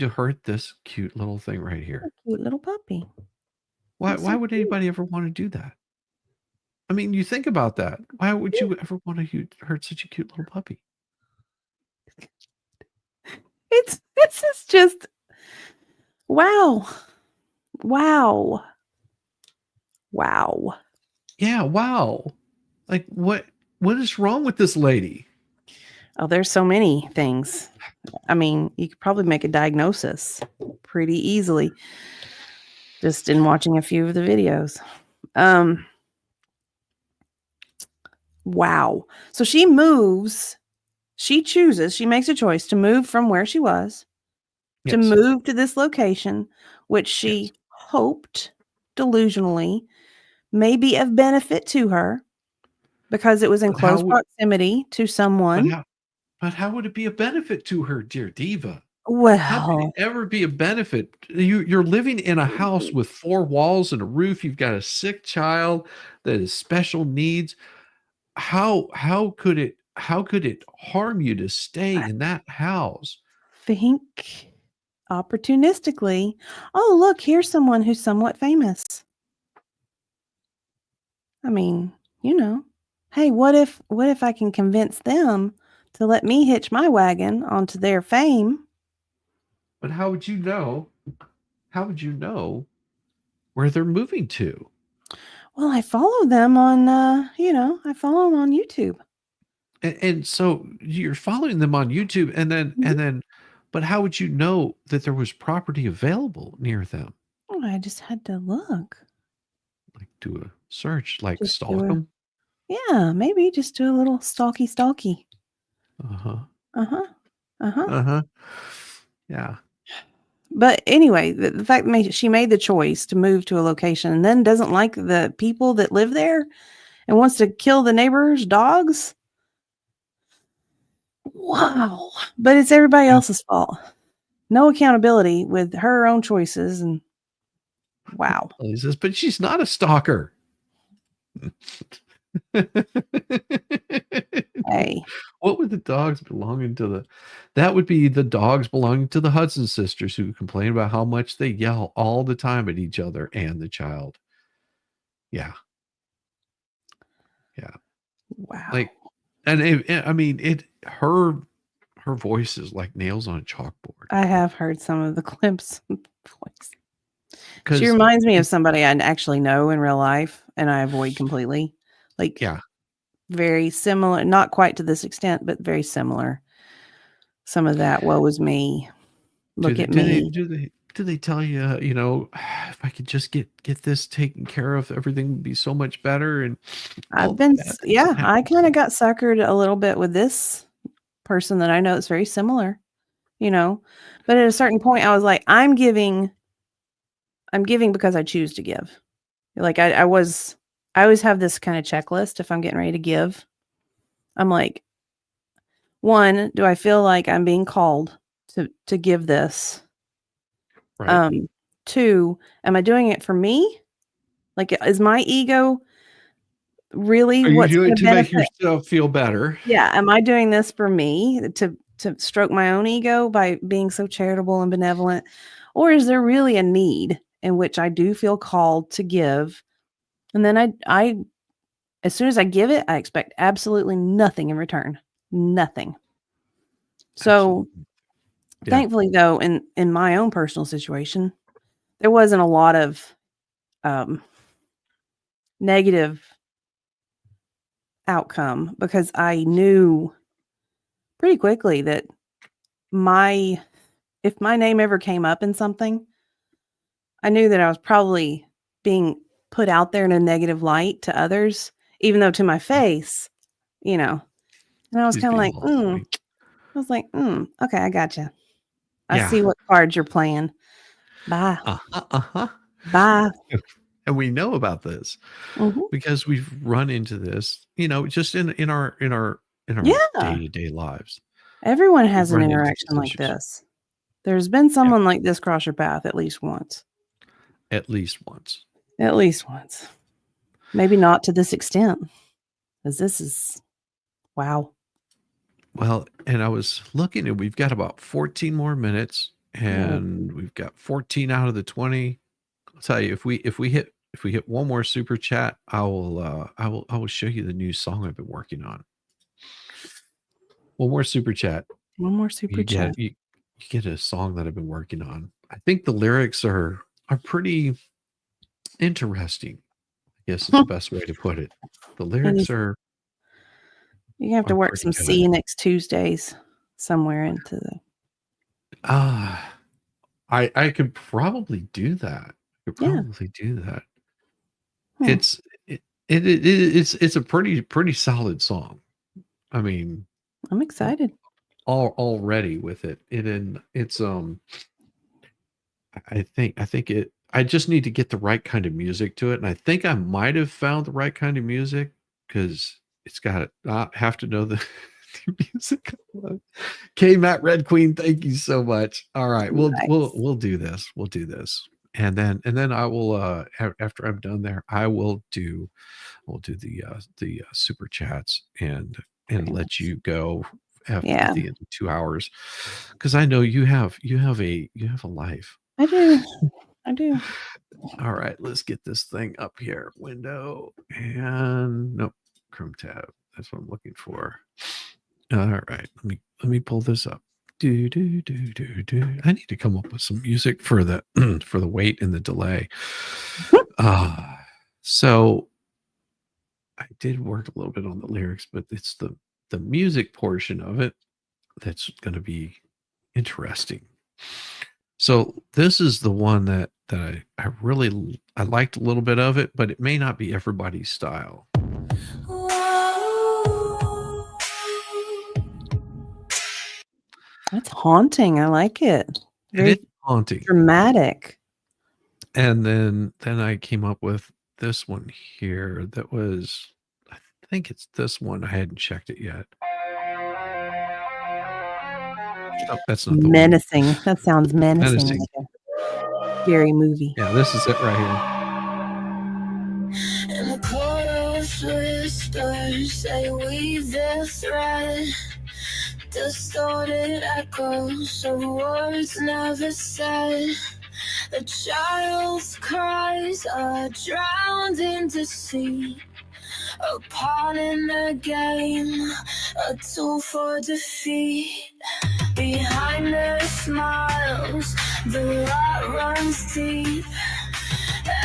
hurt this cute little thing right here? Cute little puppy. Why He's so would cute. anybody ever want to do that? I mean, you think about that. Why would you ever want to hurt such a cute little puppy? This is just wow. Yeah, wow. Like what is wrong with this lady? Oh, there's so many things. I mean, you could probably make a diagnosis pretty easily just in watching a few of the videos. Wow. So she makes a choice to move from where she was to Yes. move to this location, which she Yes. hoped delusionally may be of benefit to her because it was in But how close would proximity to someone. but how would it be a benefit to her, dear diva? How could Well, it ever be a benefit? You're living in a house with 4 walls and a roof. You've got a sick child that has special needs. How could it harm you to stay in that house? think opportunistically, oh, look, here's someone who's somewhat famous. I mean, hey, what if I can convince them to let me hitch my wagon onto their fame? But how would you know? How would you know where they're moving to? Well, I follow them on, I follow them on YouTube. And so you're following them on YouTube, and then, but how would you know that there was property available near them? Oh, I just had to look. Like do a search, like Just do stalk them. Yeah, maybe just do a little stalky. Uh-huh. Uh-huh. Uh-huh. Uh-huh. Yeah. But anyway, the fact that she made the choice to move to a location and then doesn't like the people that live there and wants to kill the neighbors' dogs. Wow. But it's everybody else's fault. No accountability with her own choices. And wow. He says, but she's not a stalker. Hey. What would the dogs belonging to that would be the dogs belonging to the Hudson sisters who complain about how much they yell all the time at each other and the child. Yeah. Yeah. Wow. Like, and I mean, her voice is like nails on a chalkboard. I have heard some of the clips. Because She reminds me of somebody I actually know in real life and I avoid completely. Like, yeah, very similar, not quite to this extent, but very similar. Some of that, woe is me. Look at me. do they tell you, you know, if I could just get this taken care of, everything would be so much better. And all that doesn't I happen. kind of got suckered a little bit with this person that I know it's very similar, you know. But at a certain point, I was like, I'm giving because I choose to give. Like I always have this kind of checklist if I'm getting ready to give. I'm like, 1, do I feel like I'm being called to give this? Right. 2, am I doing it for me? Like, is my ego really Are you what's doing going it to to make benefit? yourself feel better? Yeah, am I doing this for me to stroke my own ego by being so charitable and benevolent? Or is there really a need in which I do feel called to give? And then I as soon as I give it, I expect absolutely nothing in return. Nothing. So, Absolutely. Yeah. thankfully though, in my own personal situation, there wasn't a lot of negative outcome because I knew pretty quickly that if my name ever came up in something, I knew that I was probably being put out there in a negative light to others, even though to my face, you know. And I was She's kind of being like, all funny. I was like, okay, I gotcha. I Yeah. see what cards you're playing. Bye. Uh-huh. Bye. And we know about this Mhm. because we've run into this, you know, just in our Yeah. day-to-day lives. Everyone We've has an run into interaction these like issues this. There's been yeah, someone like this cross your path at least once. at least once. At least once. Maybe not to this extent, because this is wow. Well, and I was looking and we've got about 14 more minutes Yeah. and we've got 14 out of the 20. I'll tell you, if we hit one more super chat, I will show you the new song I've been working on. One more super chat. One more super chat. You get a song that I've been working on. I think the lyrics are pretty interesting. I guess is the best way to put it. The And lyrics are you have to work pretty some good. see you next Tuesdays somewhere into the Ah, I could probably do that. I could yeah. probably do that. Hmm. It's it's a pretty solid song. I mean, I'm excited. already with it. It's I think it I just need to get the right kind of music to it, and I think I might have found the right kind of music because it's got have to know the, the music. Okay, Matt Red Queen, thank you so much. All right, Nice. we'll do this. We'll do this, and then I will after I'm done there, we'll do the super chats and Very let nice. you go after at Yeah, the end of 2 hours because I know you have a life. I do. I do. All right, let's get this thing up here. Window and nope, Chrome tab. That's what I'm looking for. All right, let me pull this up. Do do do do do. I need to come up with some music for the for the wait and the delay. So I did work a little bit on the lyrics, but it's the music portion of it that's going to be interesting. So this is the one that I really I liked a little bit of it, but it may not be everybody's style. That's haunting. I like it. It is Very haunting. dramatic. And then I came up with this one here that was I think it's this one. I hadn't checked it yet. Oh, that's not the one. Menacing. That sounds menacing. Menacing. Like a scary movie. Yeah, this is it right here. In the chorus whispers, say weave the thread. Distorted echoes of words never said. A child's cries are drowned in deceit. A pawn in the game, a tool for defeat. Behind their smiles, the light runs deep.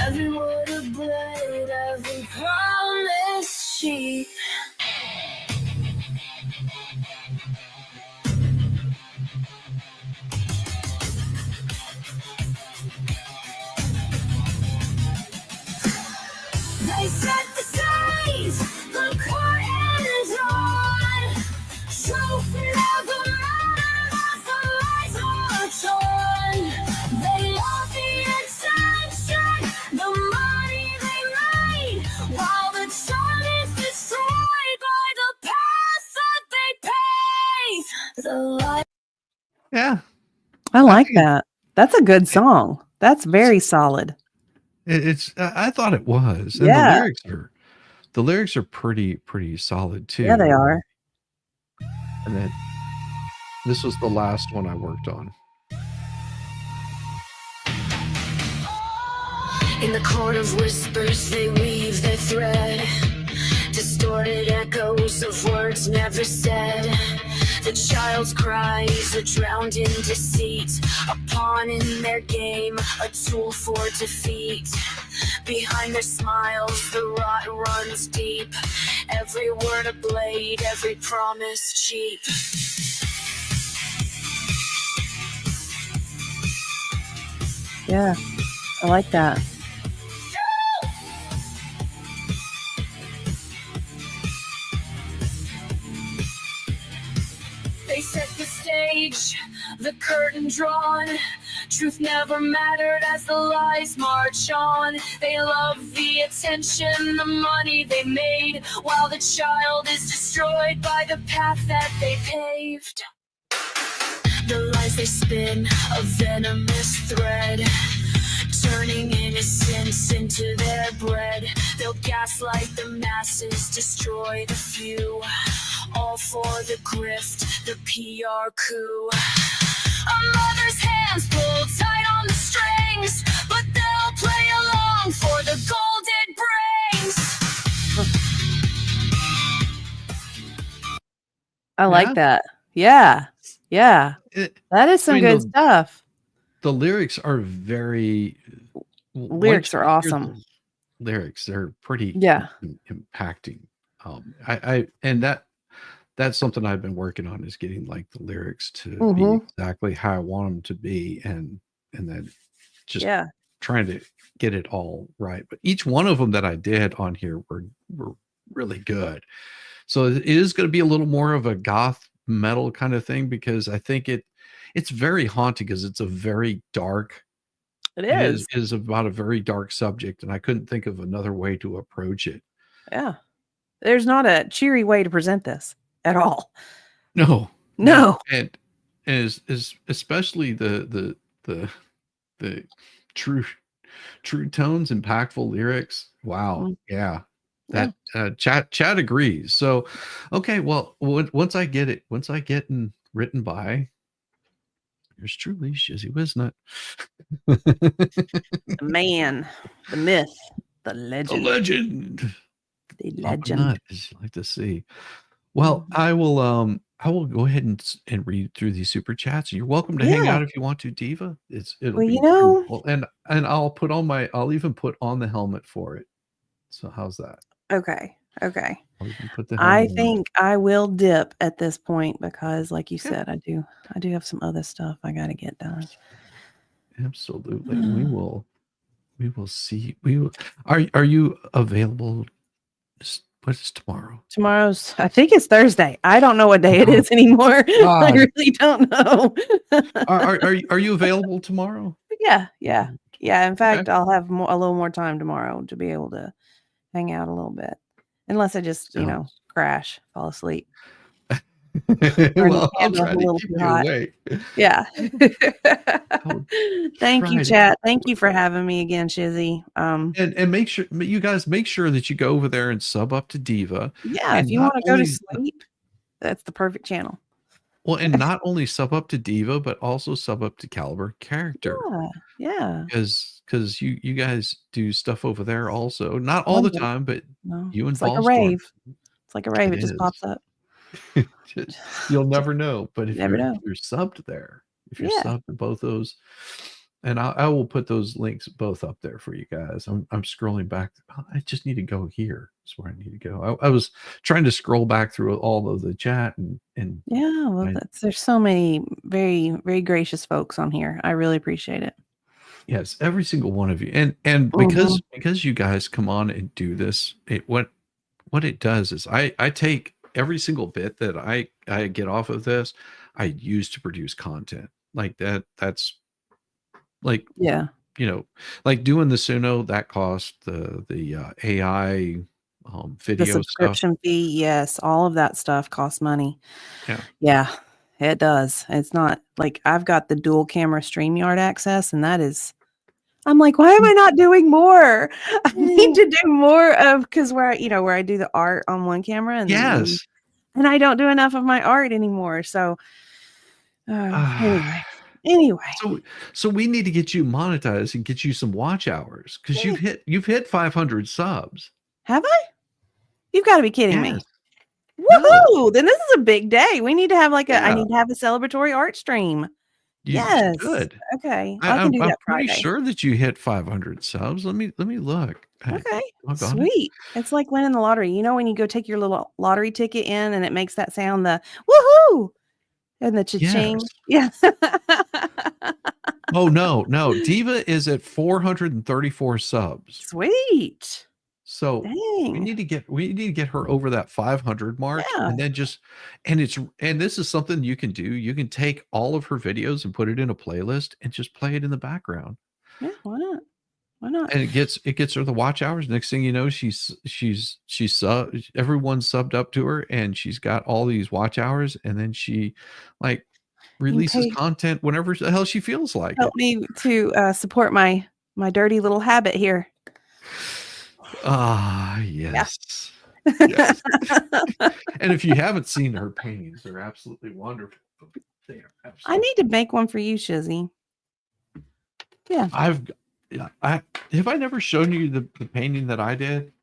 Every word a blade, every promise cheap. the light. Yeah, I like think it- that. That's a good song. That's very solid. it's. I thought it was, and Yeah. the lyrics are pretty solid too. Yeah, they are. And then this was the last one I worked on. In the court of whispers, they weave their thread. Distorted echoes of words never said. The child's cries are drowned in deceit. A pawn in their game, a tool for defeat. Behind their smiles, the rot runs deep. Every word a blade, every promise cheap. Yeah. I like that. They set the stage, the curtain drawn. Truth never mattered as the lies march on. They love the attention, the money they made, while the child is destroyed by the path that they paved. The lies they spin, a venomous thread, turning innocence into their bread. They'll gaslight the masses, destroy the few, all for the grift, the PR coup. A mother's hands pull tight on the strings, but they'll play along for the gold it brings. I Yeah. like that. Yeah. Yeah. That is some mean, good stuff. The lyrics are very. Lyrics are once you hear awesome. the lyrics, they're pretty Yeah. impacting. And that's something I've been working on, is getting like the lyrics to be Mhm. exactly how I want them to be, and then just Yeah. trying to get it all right. But each one of them that I did on here were really good. So it is going to be a little more of a goth metal kind of thing, because I think it's very haunting, because it's a very dark. It It is. is about a very dark subject, and I couldn't think of another way to approach it. Yeah. There's not a cheery way to present this at all. No, No. and is especially the true tones, impactful lyrics. Wow, Mm. yeah. Yeah. That chat agrees. So, okay, well, once I get and written by yours truly, Shizzy Wisnut, The man, the myth, the the legend. legend. The Papa legend. Nut, as you like to see. Well, Mhm. I will go ahead and read through these super chats. You're welcome to hang Yeah. out if you want to, Diva. It'll Well, be you know, wonderful. And I'll even put on the helmet for it. So how's that? okay. Okay. I'll even put the I helmet on. think I will dip at this point because, like you Yeah. said, I do have some other stuff I got to get done. Absolutely. We will see. Are you available? What is tomorrow? Tomorrow's, I think it's Thursday. I don't know what day it is anymore. I God. really don't know. Are you available tomorrow? Yeah. In fact, I'll have a little more time tomorrow to be able to hang out a little bit, unless I just, crash, fall asleep. Well, I'll candle try a to little keep too you hot. awake. Yeah. Thank try you, to chat. keep Thank you you for having me again, Shizzy. And make sure you guys make sure that you go over there and sub up to Diva. Yeah, And if you not want to go to only sleep, that's the perfect channel. well, and not only sub up to Diva, but also sub up to Caliber Character. Yeah. Because you guys do stuff over there also. Not all the Wonderful. time, but No, you and it's like a Ballstorm. rave. It's like a rave. It It just is. pops up. You'll never know. But if Never you're know. if you're subbed there, if you're Yeah. subbed to both those, and I will put those links both up there for you guys. I'm scrolling back. I just need to go here. That's where I need to go. I was trying to scroll back through all of the chat and Yeah, well, there's so many very, very gracious folks on here. I really appreciate it. yes, every single one of you. And because you guys come on and do this, what it does is I take every single bit that I get off of this, I use to produce content. Like that's like, Yeah. Like doing the Suno, that cost the AI The video stuff. subscription fee, yes, all of that stuff costs money. Yeah. Yeah. It does. It's not like I've got the dual camera StreamYard access, and that is. I'm like, why am I not doing more? I need to do more of because where I do the art on one camera, and Yes. and I don't do enough of my art anymore. So anyway, So we need to get you monetized and get you some watch hours because you've hit 500 subs. have I? You've got to be kidding me. Yes. Woohoo! No. Then this is a big day. We need to have I Yeah. need to have a celebratory art stream. You Yes. should. Okay. I can I'm do that pretty Friday. sure that you hit 500 subs. Let me look. Okay. Doggone it. Sweet. It's like winning the lottery. You know when you go take your little lottery ticket in and it makes that sound, the woohoo and the cha-ching. Yes. Yeah. Oh no. Diva is at 434 subs. Sweet. So we Dang. need to get her over that 500 mark, Yeah. and then and this is something you can do. You can take all of her videos and put it in a playlist and just play it in the background. Yeah, why not? Why not? And it gets her the watch hours. Next thing you know, she's everyone's subbed up to her, and she's got all these watch hours, and then she like releases content whenever the hell she feels like Help it. me to support my dirty little habit here. Yes. Yes. And if you haven't seen her paintings, they're absolutely wonderful. They are absolutely. I need to make one for you, Shizzy. Yeah. Have I never shown you the painting that I did?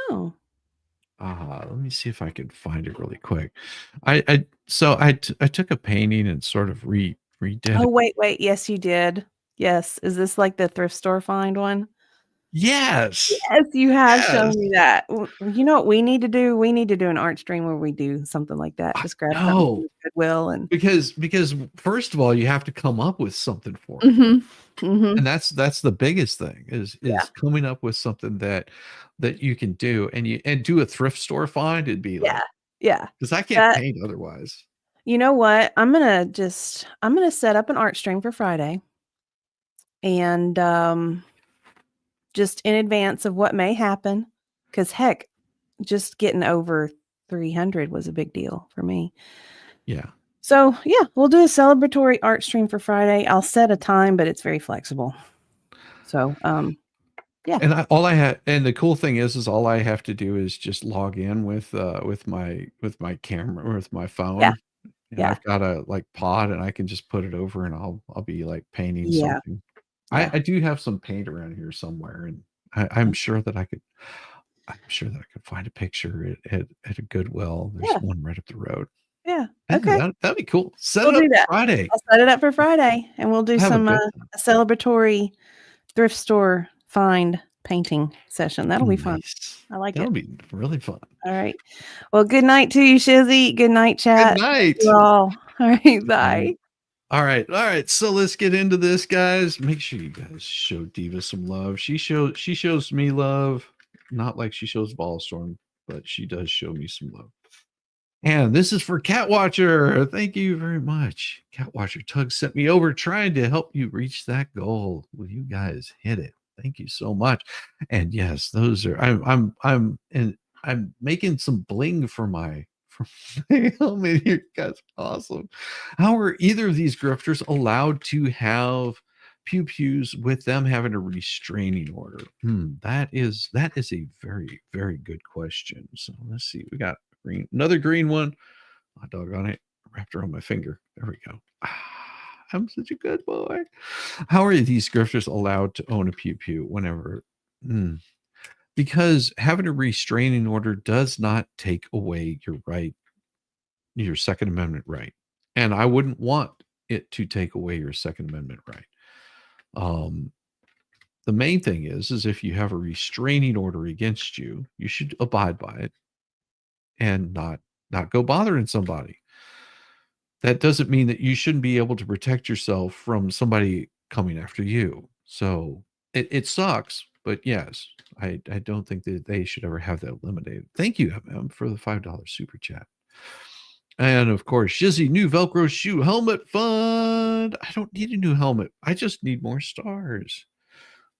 No. Let me see if I can find it really quick. I took a painting and sort of redid Oh, it. wait. Yes, you did. Yes. Is this like the thrift store find one? Yes. Yes, you have shown me that. You know what we need to do? We need to do an art stream where we do something like that. Just grab something from Goodwill and because first of all, you have to come up with something for it. And that's the biggest thing is coming up with something that you can do and do a thrift store find. It'd be like, yeah, because I can't paint otherwise. You know what? I'm gonna set up an art stream for Friday, and just in advance of what may happen, because heck, just getting over 300 was a big deal for me. Yeah. So yeah, we'll do a celebratory art stream for Friday. I'll set a time, but it's very flexible. So yeah. And and the cool thing is all I have to do is just log in with my camera or with my phone. Yeah. And I've got a pod, and I can just put it over, and I'll be like painting something. I do have some paint around here somewhere, and I'm sure that I could find a picture at a Goodwill. There's one right up the road. Yeah. Okay. That'd be cool. We'll do that Friday. I'll set it up for Friday, and we'll do some a celebratory thrift store find painting session. That'll be fun. I like That'll it. be really fun. All right. Well, good night to you, Shizzy. Good night, chat. Good night. You all right. Bye. All right. So let's get into this, guys. Make sure you guys show Diva some love. She shows me love, not like she shows Ballstorm, but she does show me some love. And this is for Catwatcher. Thank you very much. Catwatcher Tug sent me over trying to help you reach that goal. Will you guys hit it? Thank you so much. And yes, those are I'm making some bling for my helmet here, guys. Awesome. How are either of these grifters allowed to have pew pews with them having a restraining order? That is a very, very good question. So let's see. We got another green one. Oh, doggone it. Wrapped around my finger. There we go. I'm such a good boy. How are these grifters allowed to own a pew pew whenever? Because having a restraining order does not take away your Second Amendment right. And I wouldn't want it to take away your Second Amendment right. The main thing is if you have a restraining order against you, you should abide by it and not go bothering somebody. That doesn't mean that you shouldn't be able to protect yourself from somebody coming after you. So it sucks, but yes, I don't think that they should ever have that eliminated. Thank you, MM, for the $5 super chat. And of course, Shizzy, new Velcro shoe helmet fund. I don't need a new helmet. I just need more stars.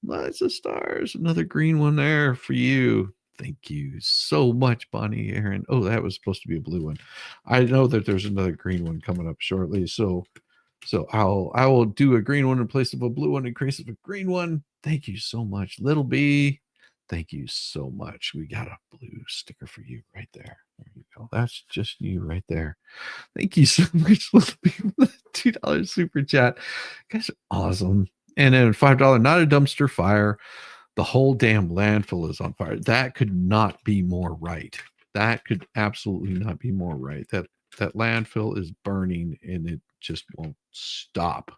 Lots of stars. Another green one there for you. Thank you so much, Bonnie Aaron. Oh, that was supposed to be a blue one. I know that there's another green one coming up shortly. So I will do a green one in place of a blue one in place of a green one. Thank you so much, Little B. Thank you so much. We got a blue sticker for you right there. There you go. That's just you right there. Thank you so much, Little B, for the $2 super chat. You guys are awesome. And then $5, not a dumpster fire. The whole damn landfill is on fire. That could not be more right. That could absolutely not be more right. That landfill is burning and it just won't stop.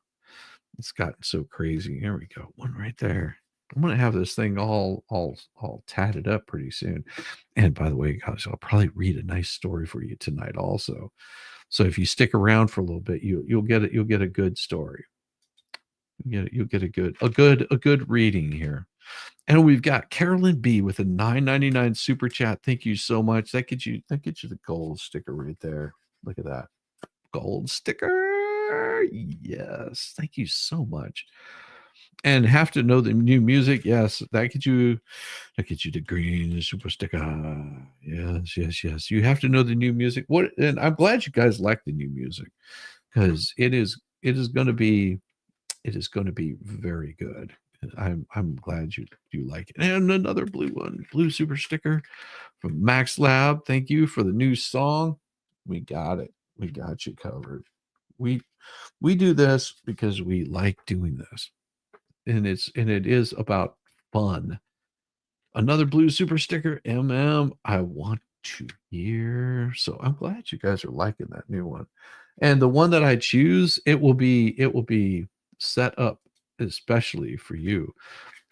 It's gotten so crazy. Here we go. One right there. I'm gonna have this thing all tatted up pretty soon. And by the way, guys, I'll probably read a nice story for you tonight also. So if you stick around for a little bit, you'll get a good story. You'll get a good reading here. And we've got Carolyn B with a $9.99 super chat. Thank you so much. That gets you the gold sticker right there. Look at that. Gold sticker. Yes. Thank you so much. And have to know the new music. Yes, that gets you the green super sticker. Yes. You have to know the new music. And I'm glad you guys like the new music because it is going to be very good. I'm glad you like it. And another blue one, blue super sticker from Max Lab. Thank you for the new song. We got it. We got you covered. We do this because we like doing this. And it is about fun. Another blue super sticker, I want to hear. So I'm glad you guys are liking that new one. And the one that I choose, it will be set up especially for you.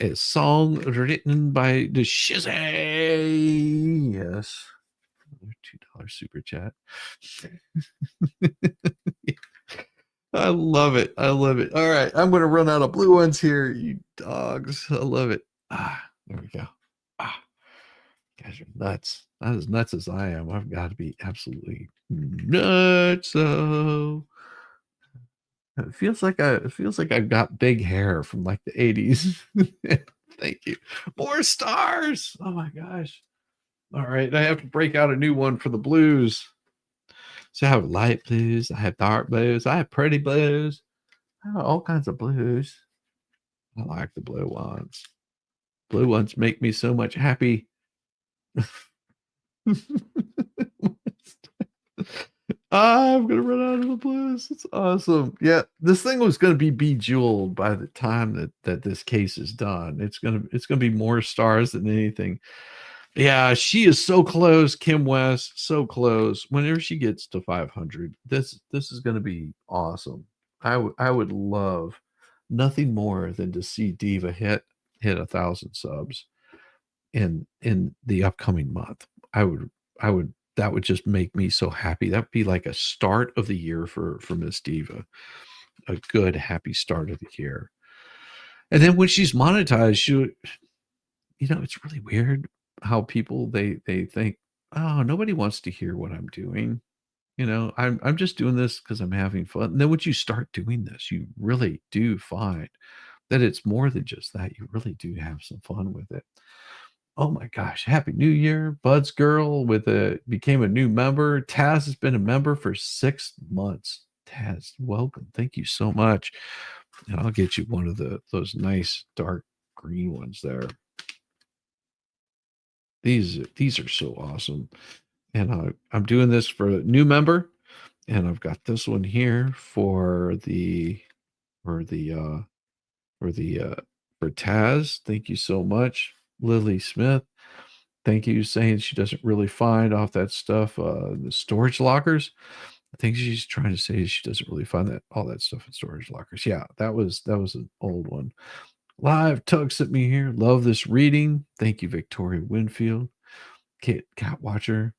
A song written by the Shizzy. Yes. $2 super chat. I love it. All right. I'm going to run out of blue ones here, you dogs. I love it. There we go. You guys are nuts. Not as nuts as I am. I've got to be absolutely nuts. So it feels like I've got big hair from like the 80s. Thank you. More stars. Oh my gosh. All right. I have to break out a new one for the blues. So I have light blues, I have dark blues, I have pretty blues. I have all kinds of blues. I like the blue ones. Blue ones make me so much happy. I'm gonna run out of the blues. It's awesome. Yeah, this thing was gonna be bejeweled by the time that this case is done. It's gonna be more stars than anything. Yeah, she is so close, Kim West, so close. Whenever she gets to 500, this is gonna be awesome. I would love nothing more than to see Diva hit 1,000 subs in the upcoming month. I would that would just make me so happy. That would be like a start of the year for Miss Diva. A good happy start of the year. And then when she's monetized, it's really weird how people they think, oh, nobody wants to hear what I'm doing. I'm just doing this because I'm having fun. And then once you start doing this, you really do find that it's more than just that. You really do have some fun with it. Oh my gosh, Happy New Year. Bud's Girl became a new member. Taz has been a member for 6 months. Taz, welcome. Thank you so much. And I'll get you one of those nice dark green ones there. These are so awesome. And I'm doing this for a new member. And I've got this one here for Taz. Thank you so much. Lily Smith, thank you, saying she doesn't really find off that stuff, the storage lockers. I think she's trying to say she doesn't really find all that stuff in storage lockers. Yeah, that was an old one. Live Tug sent me here. Love this reading. Thank you, Victoria Winfield. Cat Watcher.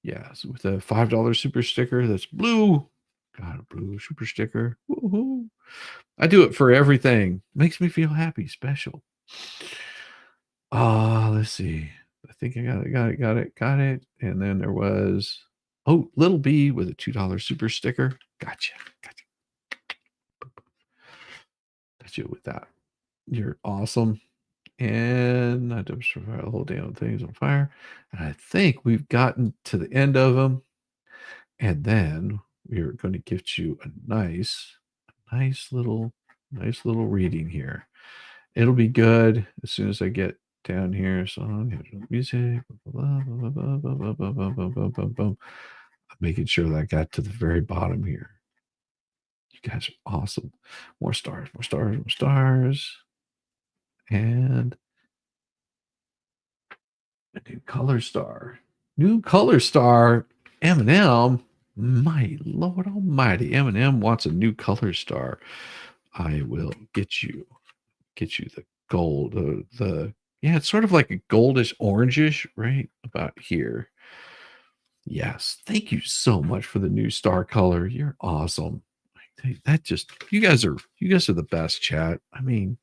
Yes, with a $5 super sticker. That's blue. Got a blue super sticker. Woohoo. I do it for everything. Makes me feel happy, special. Let's see. I think I got it. And then there was, Little B with a $2 super sticker. Gotcha. Got you with that. You're awesome. And I just survived the whole damn thing's on fire. And I think we've gotten to the end of them. And then we're going to gift you a nice little reading here. It'll be good as soon as I get down here. Song, music, I'm making sure that I got to the very bottom here. You guys are awesome. More stars. And a new color star. Eminem. My Lord Almighty. Eminem wants a new color star. I will get you the gold. Yeah, it's sort of like a goldish orangish, right? About here. Yes. Thank you so much for the new star color. You're awesome. That just you guys are the best, chat. I mean,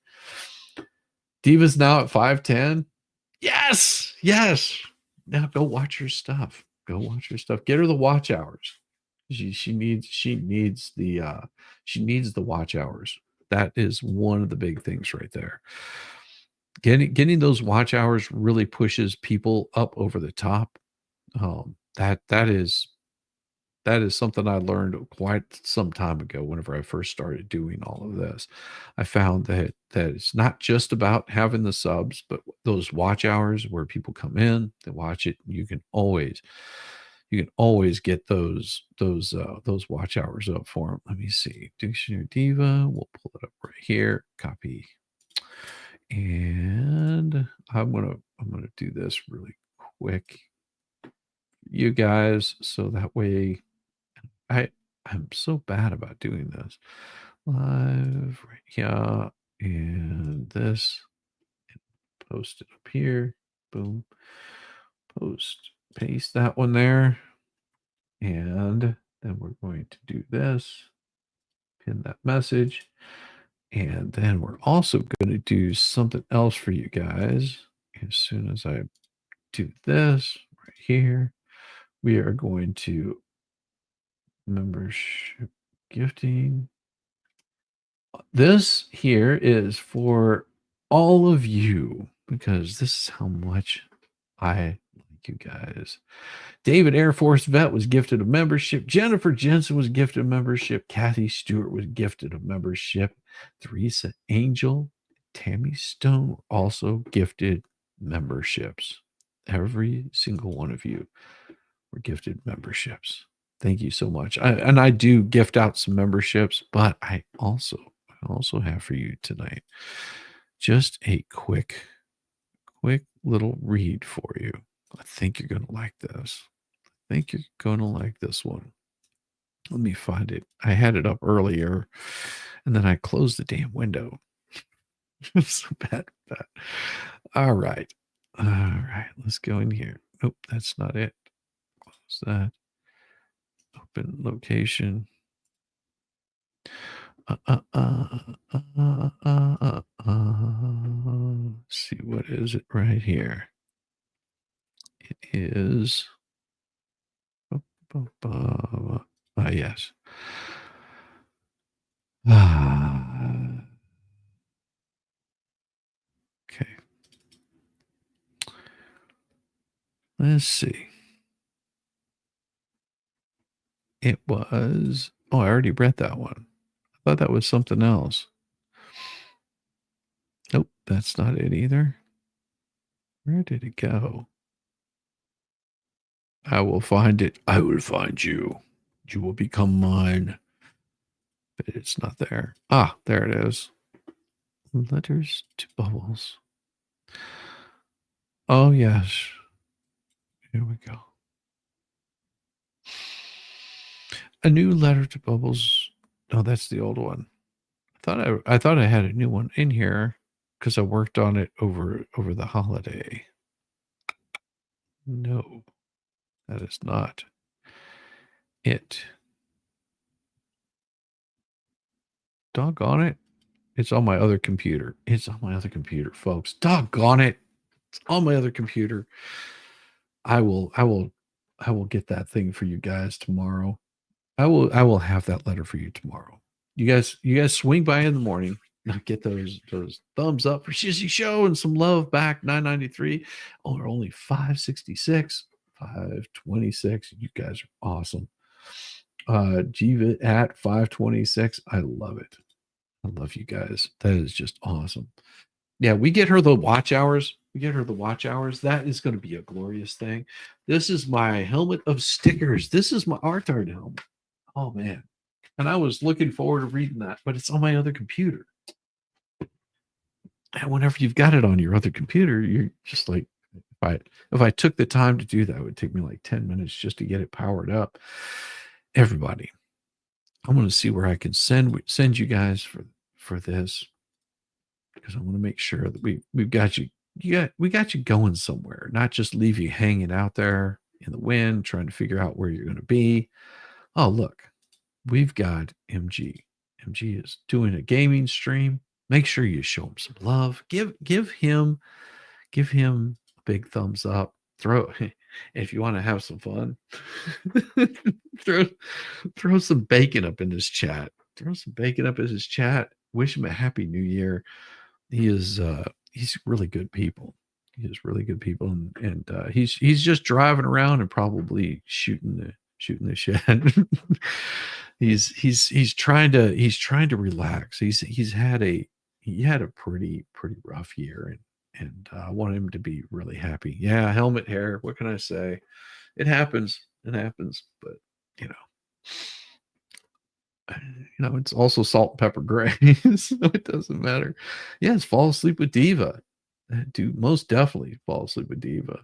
Diva's now at 5'10. Yes. Now go watch her stuff. Get her the watch hours. She needs the watch hours. That is one of the big things right there. Getting those watch hours really pushes people up over the top. That is something I learned quite some time ago whenever I first started doing all of this. I found that it's not just about having the subs, but those watch hours where people come in, they watch it. You can always get those watch hours up for them. Let me see. Dictionary Diva. We'll pull it up right here. Copy. And I'm gonna do this really quick, you guys, so that way I'm so bad about doing this. Live right here, and this, and post it up here. Boom. Post, paste that one there. And then we're going to do this, pin that message. And then we're also going to do something else for you guys. As soon as I do this right here, we are going to membership gifting. This here is for all of you because this is how much I like you guys. David Air Force Vet was gifted a membership. Jennifer Jensen was gifted a membership. Kathy Stewart was gifted a membership. Theresa Angel, Tammy Stone were also gifted memberships. Every single one of you were gifted memberships. Thank you so much. I do gift out some memberships, but I also have for you tonight just a quick little read for you. I think you're going to like this. I think you're going to like this one. Let me find it. I had it up earlier, and then I closed the damn window. So bad at that. All right. Let's go in here. Nope, that's not it. Close that. Open location. See, what is it right here? It is. Yes. Okay. Let's see. It was. Oh, I already read that one. I thought that was something else. Nope, that's not it either. Where did it go? I will find it. I will find you. You will become mine. But it's not there. Ah, there it is. Letters to Bubbles. Oh, yes. Here we go. A new letter to Bubbles. No, that's the old one. I thought I had a new one in here because I worked on it over the holiday. No, that is not it. Doggone it. It's on my other computer. It's on my other computer, folks. Doggone it. It's on my other computer. I will get that thing for you guys tomorrow. I will have that letter for you tomorrow. You guys swing by in the morning. get those thumbs up for Shizzy Show and some love back. 993. Oh, they're only 566, 526. You guys are awesome. Jiva at 526. I love it. I love you guys. That is just awesome. Yeah, we get her the watch hours. That is going to be a glorious thing. This is my helmet of stickers. This is my art helmet. Oh man. And I was looking forward to reading that, but it's on my other computer. And whenever you've got it on your other computer, you're just like, if I took the time to do that, it would take me like 10 minutes just to get it powered up. Everybody, I'm going to see where I can send you guys for this, because I want to make sure that we've got you. We got you going somewhere, not just leave you hanging out there in the wind trying to figure out where you're going to be. Oh, look, we've got MG. MG is doing a gaming stream. Make sure you show him some love. Give him a big thumbs up. If you want to have some fun, throw some bacon up in his chat. Wish him a happy new year. He's really good people. And he's just driving around and probably shooting the shit. he's trying to relax. He had a pretty rough year, and I want him to be really happy. Yeah, helmet hair. What can I say? It happens. But it's also salt and pepper gray, so it doesn't matter. Yes, fall asleep with Diva. Dude, most definitely fall asleep with Diva.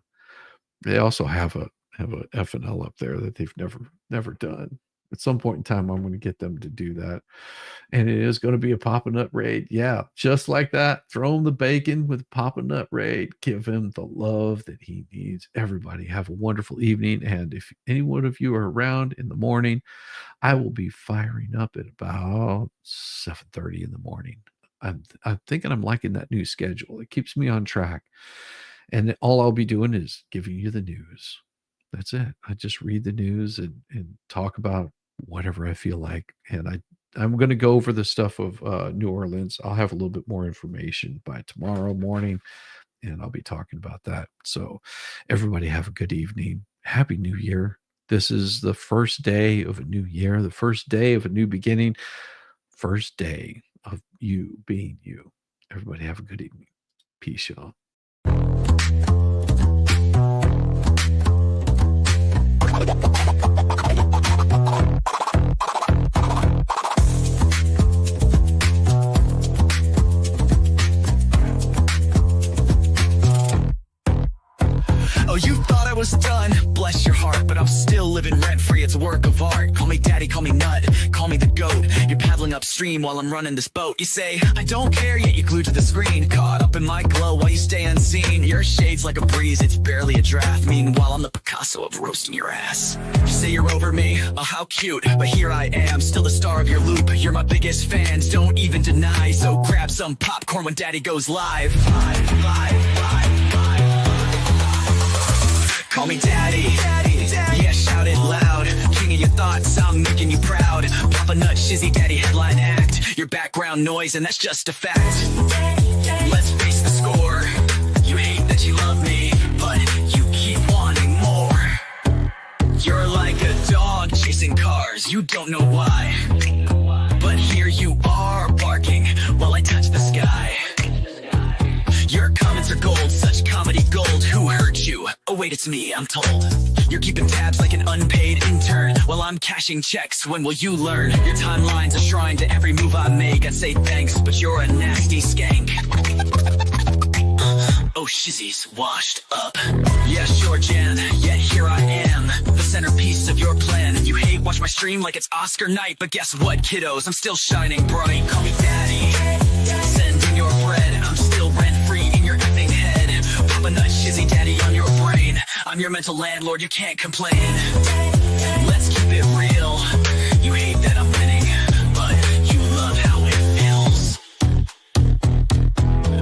They also have a FNL up there that they've never done. At some point in time, I'm going to get them to do that. And it is going to be a Papa Nut raid. Yeah, just like that. Throw him the bacon with Papa Nut raid. Give him the love that he needs. Everybody have a wonderful evening. And if any one of you are around in the morning, I will be firing up at about 7:30 in the morning. I'm thinking I'm liking that new schedule. It keeps me on track. And all I'll be doing is giving you the news. That's it. I just read the news and talk about whatever I feel like. And I'm going to go over the stuff of New Orleans. I'll have a little bit more information by tomorrow morning, and I'll be talking about that. So everybody have a good evening. Happy New Year. This is the first day of a new year, the first day of a new beginning, first day of you being you. Everybody have a good evening. Peace, y'all. Oh, you thought I was done, bless your heart, but I'm still living rent-free, it's a work of art. Call me daddy, call me nut, call me the goat. You're paddling upstream while I'm running this boat. You say, I don't care, yet you're glued to the screen. Caught up in my glow while you stay unseen. Your shade's like a breeze, it's barely a draft. Meanwhile, I'm the Picasso of roasting your ass. You say you're over me, oh how cute, but here I am, still the star of your loop. You're my biggest fans, don't even deny. So grab some popcorn when daddy goes live. Live. Call me daddy, yeah, shout it loud. King of your thoughts, I'm making you proud. Papa Nut, Shizzy, daddy, headline act. Your background noise, and that's just a fact. Let's face the score. You hate that you love me, but you keep wanting more. You're like a dog chasing cars, you don't know why. But here you are, barking while I touch the sky. Your comments are gold, such comedy gold. Who hurt you? Oh wait, it's me, I'm told. You're keeping tabs like an unpaid intern while I'm cashing checks. When will you learn? Your timeline's a shrine to every move I make. I say thanks, but you're a nasty skank. Oh, Shizzy's washed up. Yeah, sure, Jan, yet here I am, the centerpiece of your plan. You hate watch my stream like it's Oscar night, but guess what, kiddos? I'm still shining bright. Call me daddy. Send in your bread. I'm still rent-free in your effing head. Papa Nut, Shizzy, daddy on your brain. I'm your mental landlord, you can't complain. Let's keep it real. You hate that I'm winning, but you love how it feels.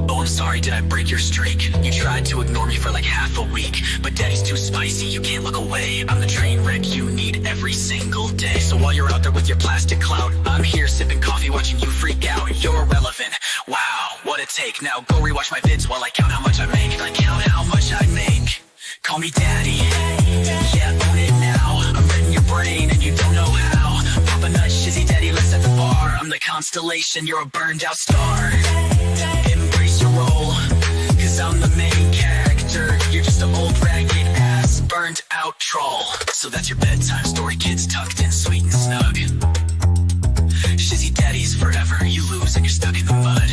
Oh, I'm sorry, did I break your streak? You tried to ignore me for like half a week, but daddy's too spicy, you can't look away. I'm the train wreck you need every single day. So while you're out there with your plastic clout, I'm here sipping coffee watching you freak out. You're irrelevant, take. Now go rewatch my vids while I count how much I make. Like count how much I make. Call me daddy, yeah, own it now. I'm read in your brain and you don't know how. Pop a nut, shizzy daddy, let's set the bar. I'm the constellation, you're a burned out star. Embrace your role, cause I'm the main character. You're just an old ragged ass, burned out troll. So that's your bedtime story, kids tucked in sweet and snug. Shizzy daddy's forever, you lose and you're stuck in the mud.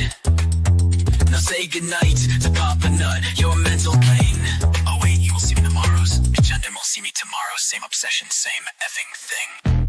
Now say goodnight to Papa Nut, your mental pain. Oh wait, you will see me tomorrow's agenda, will see me tomorrow. Same obsession, same effing thing.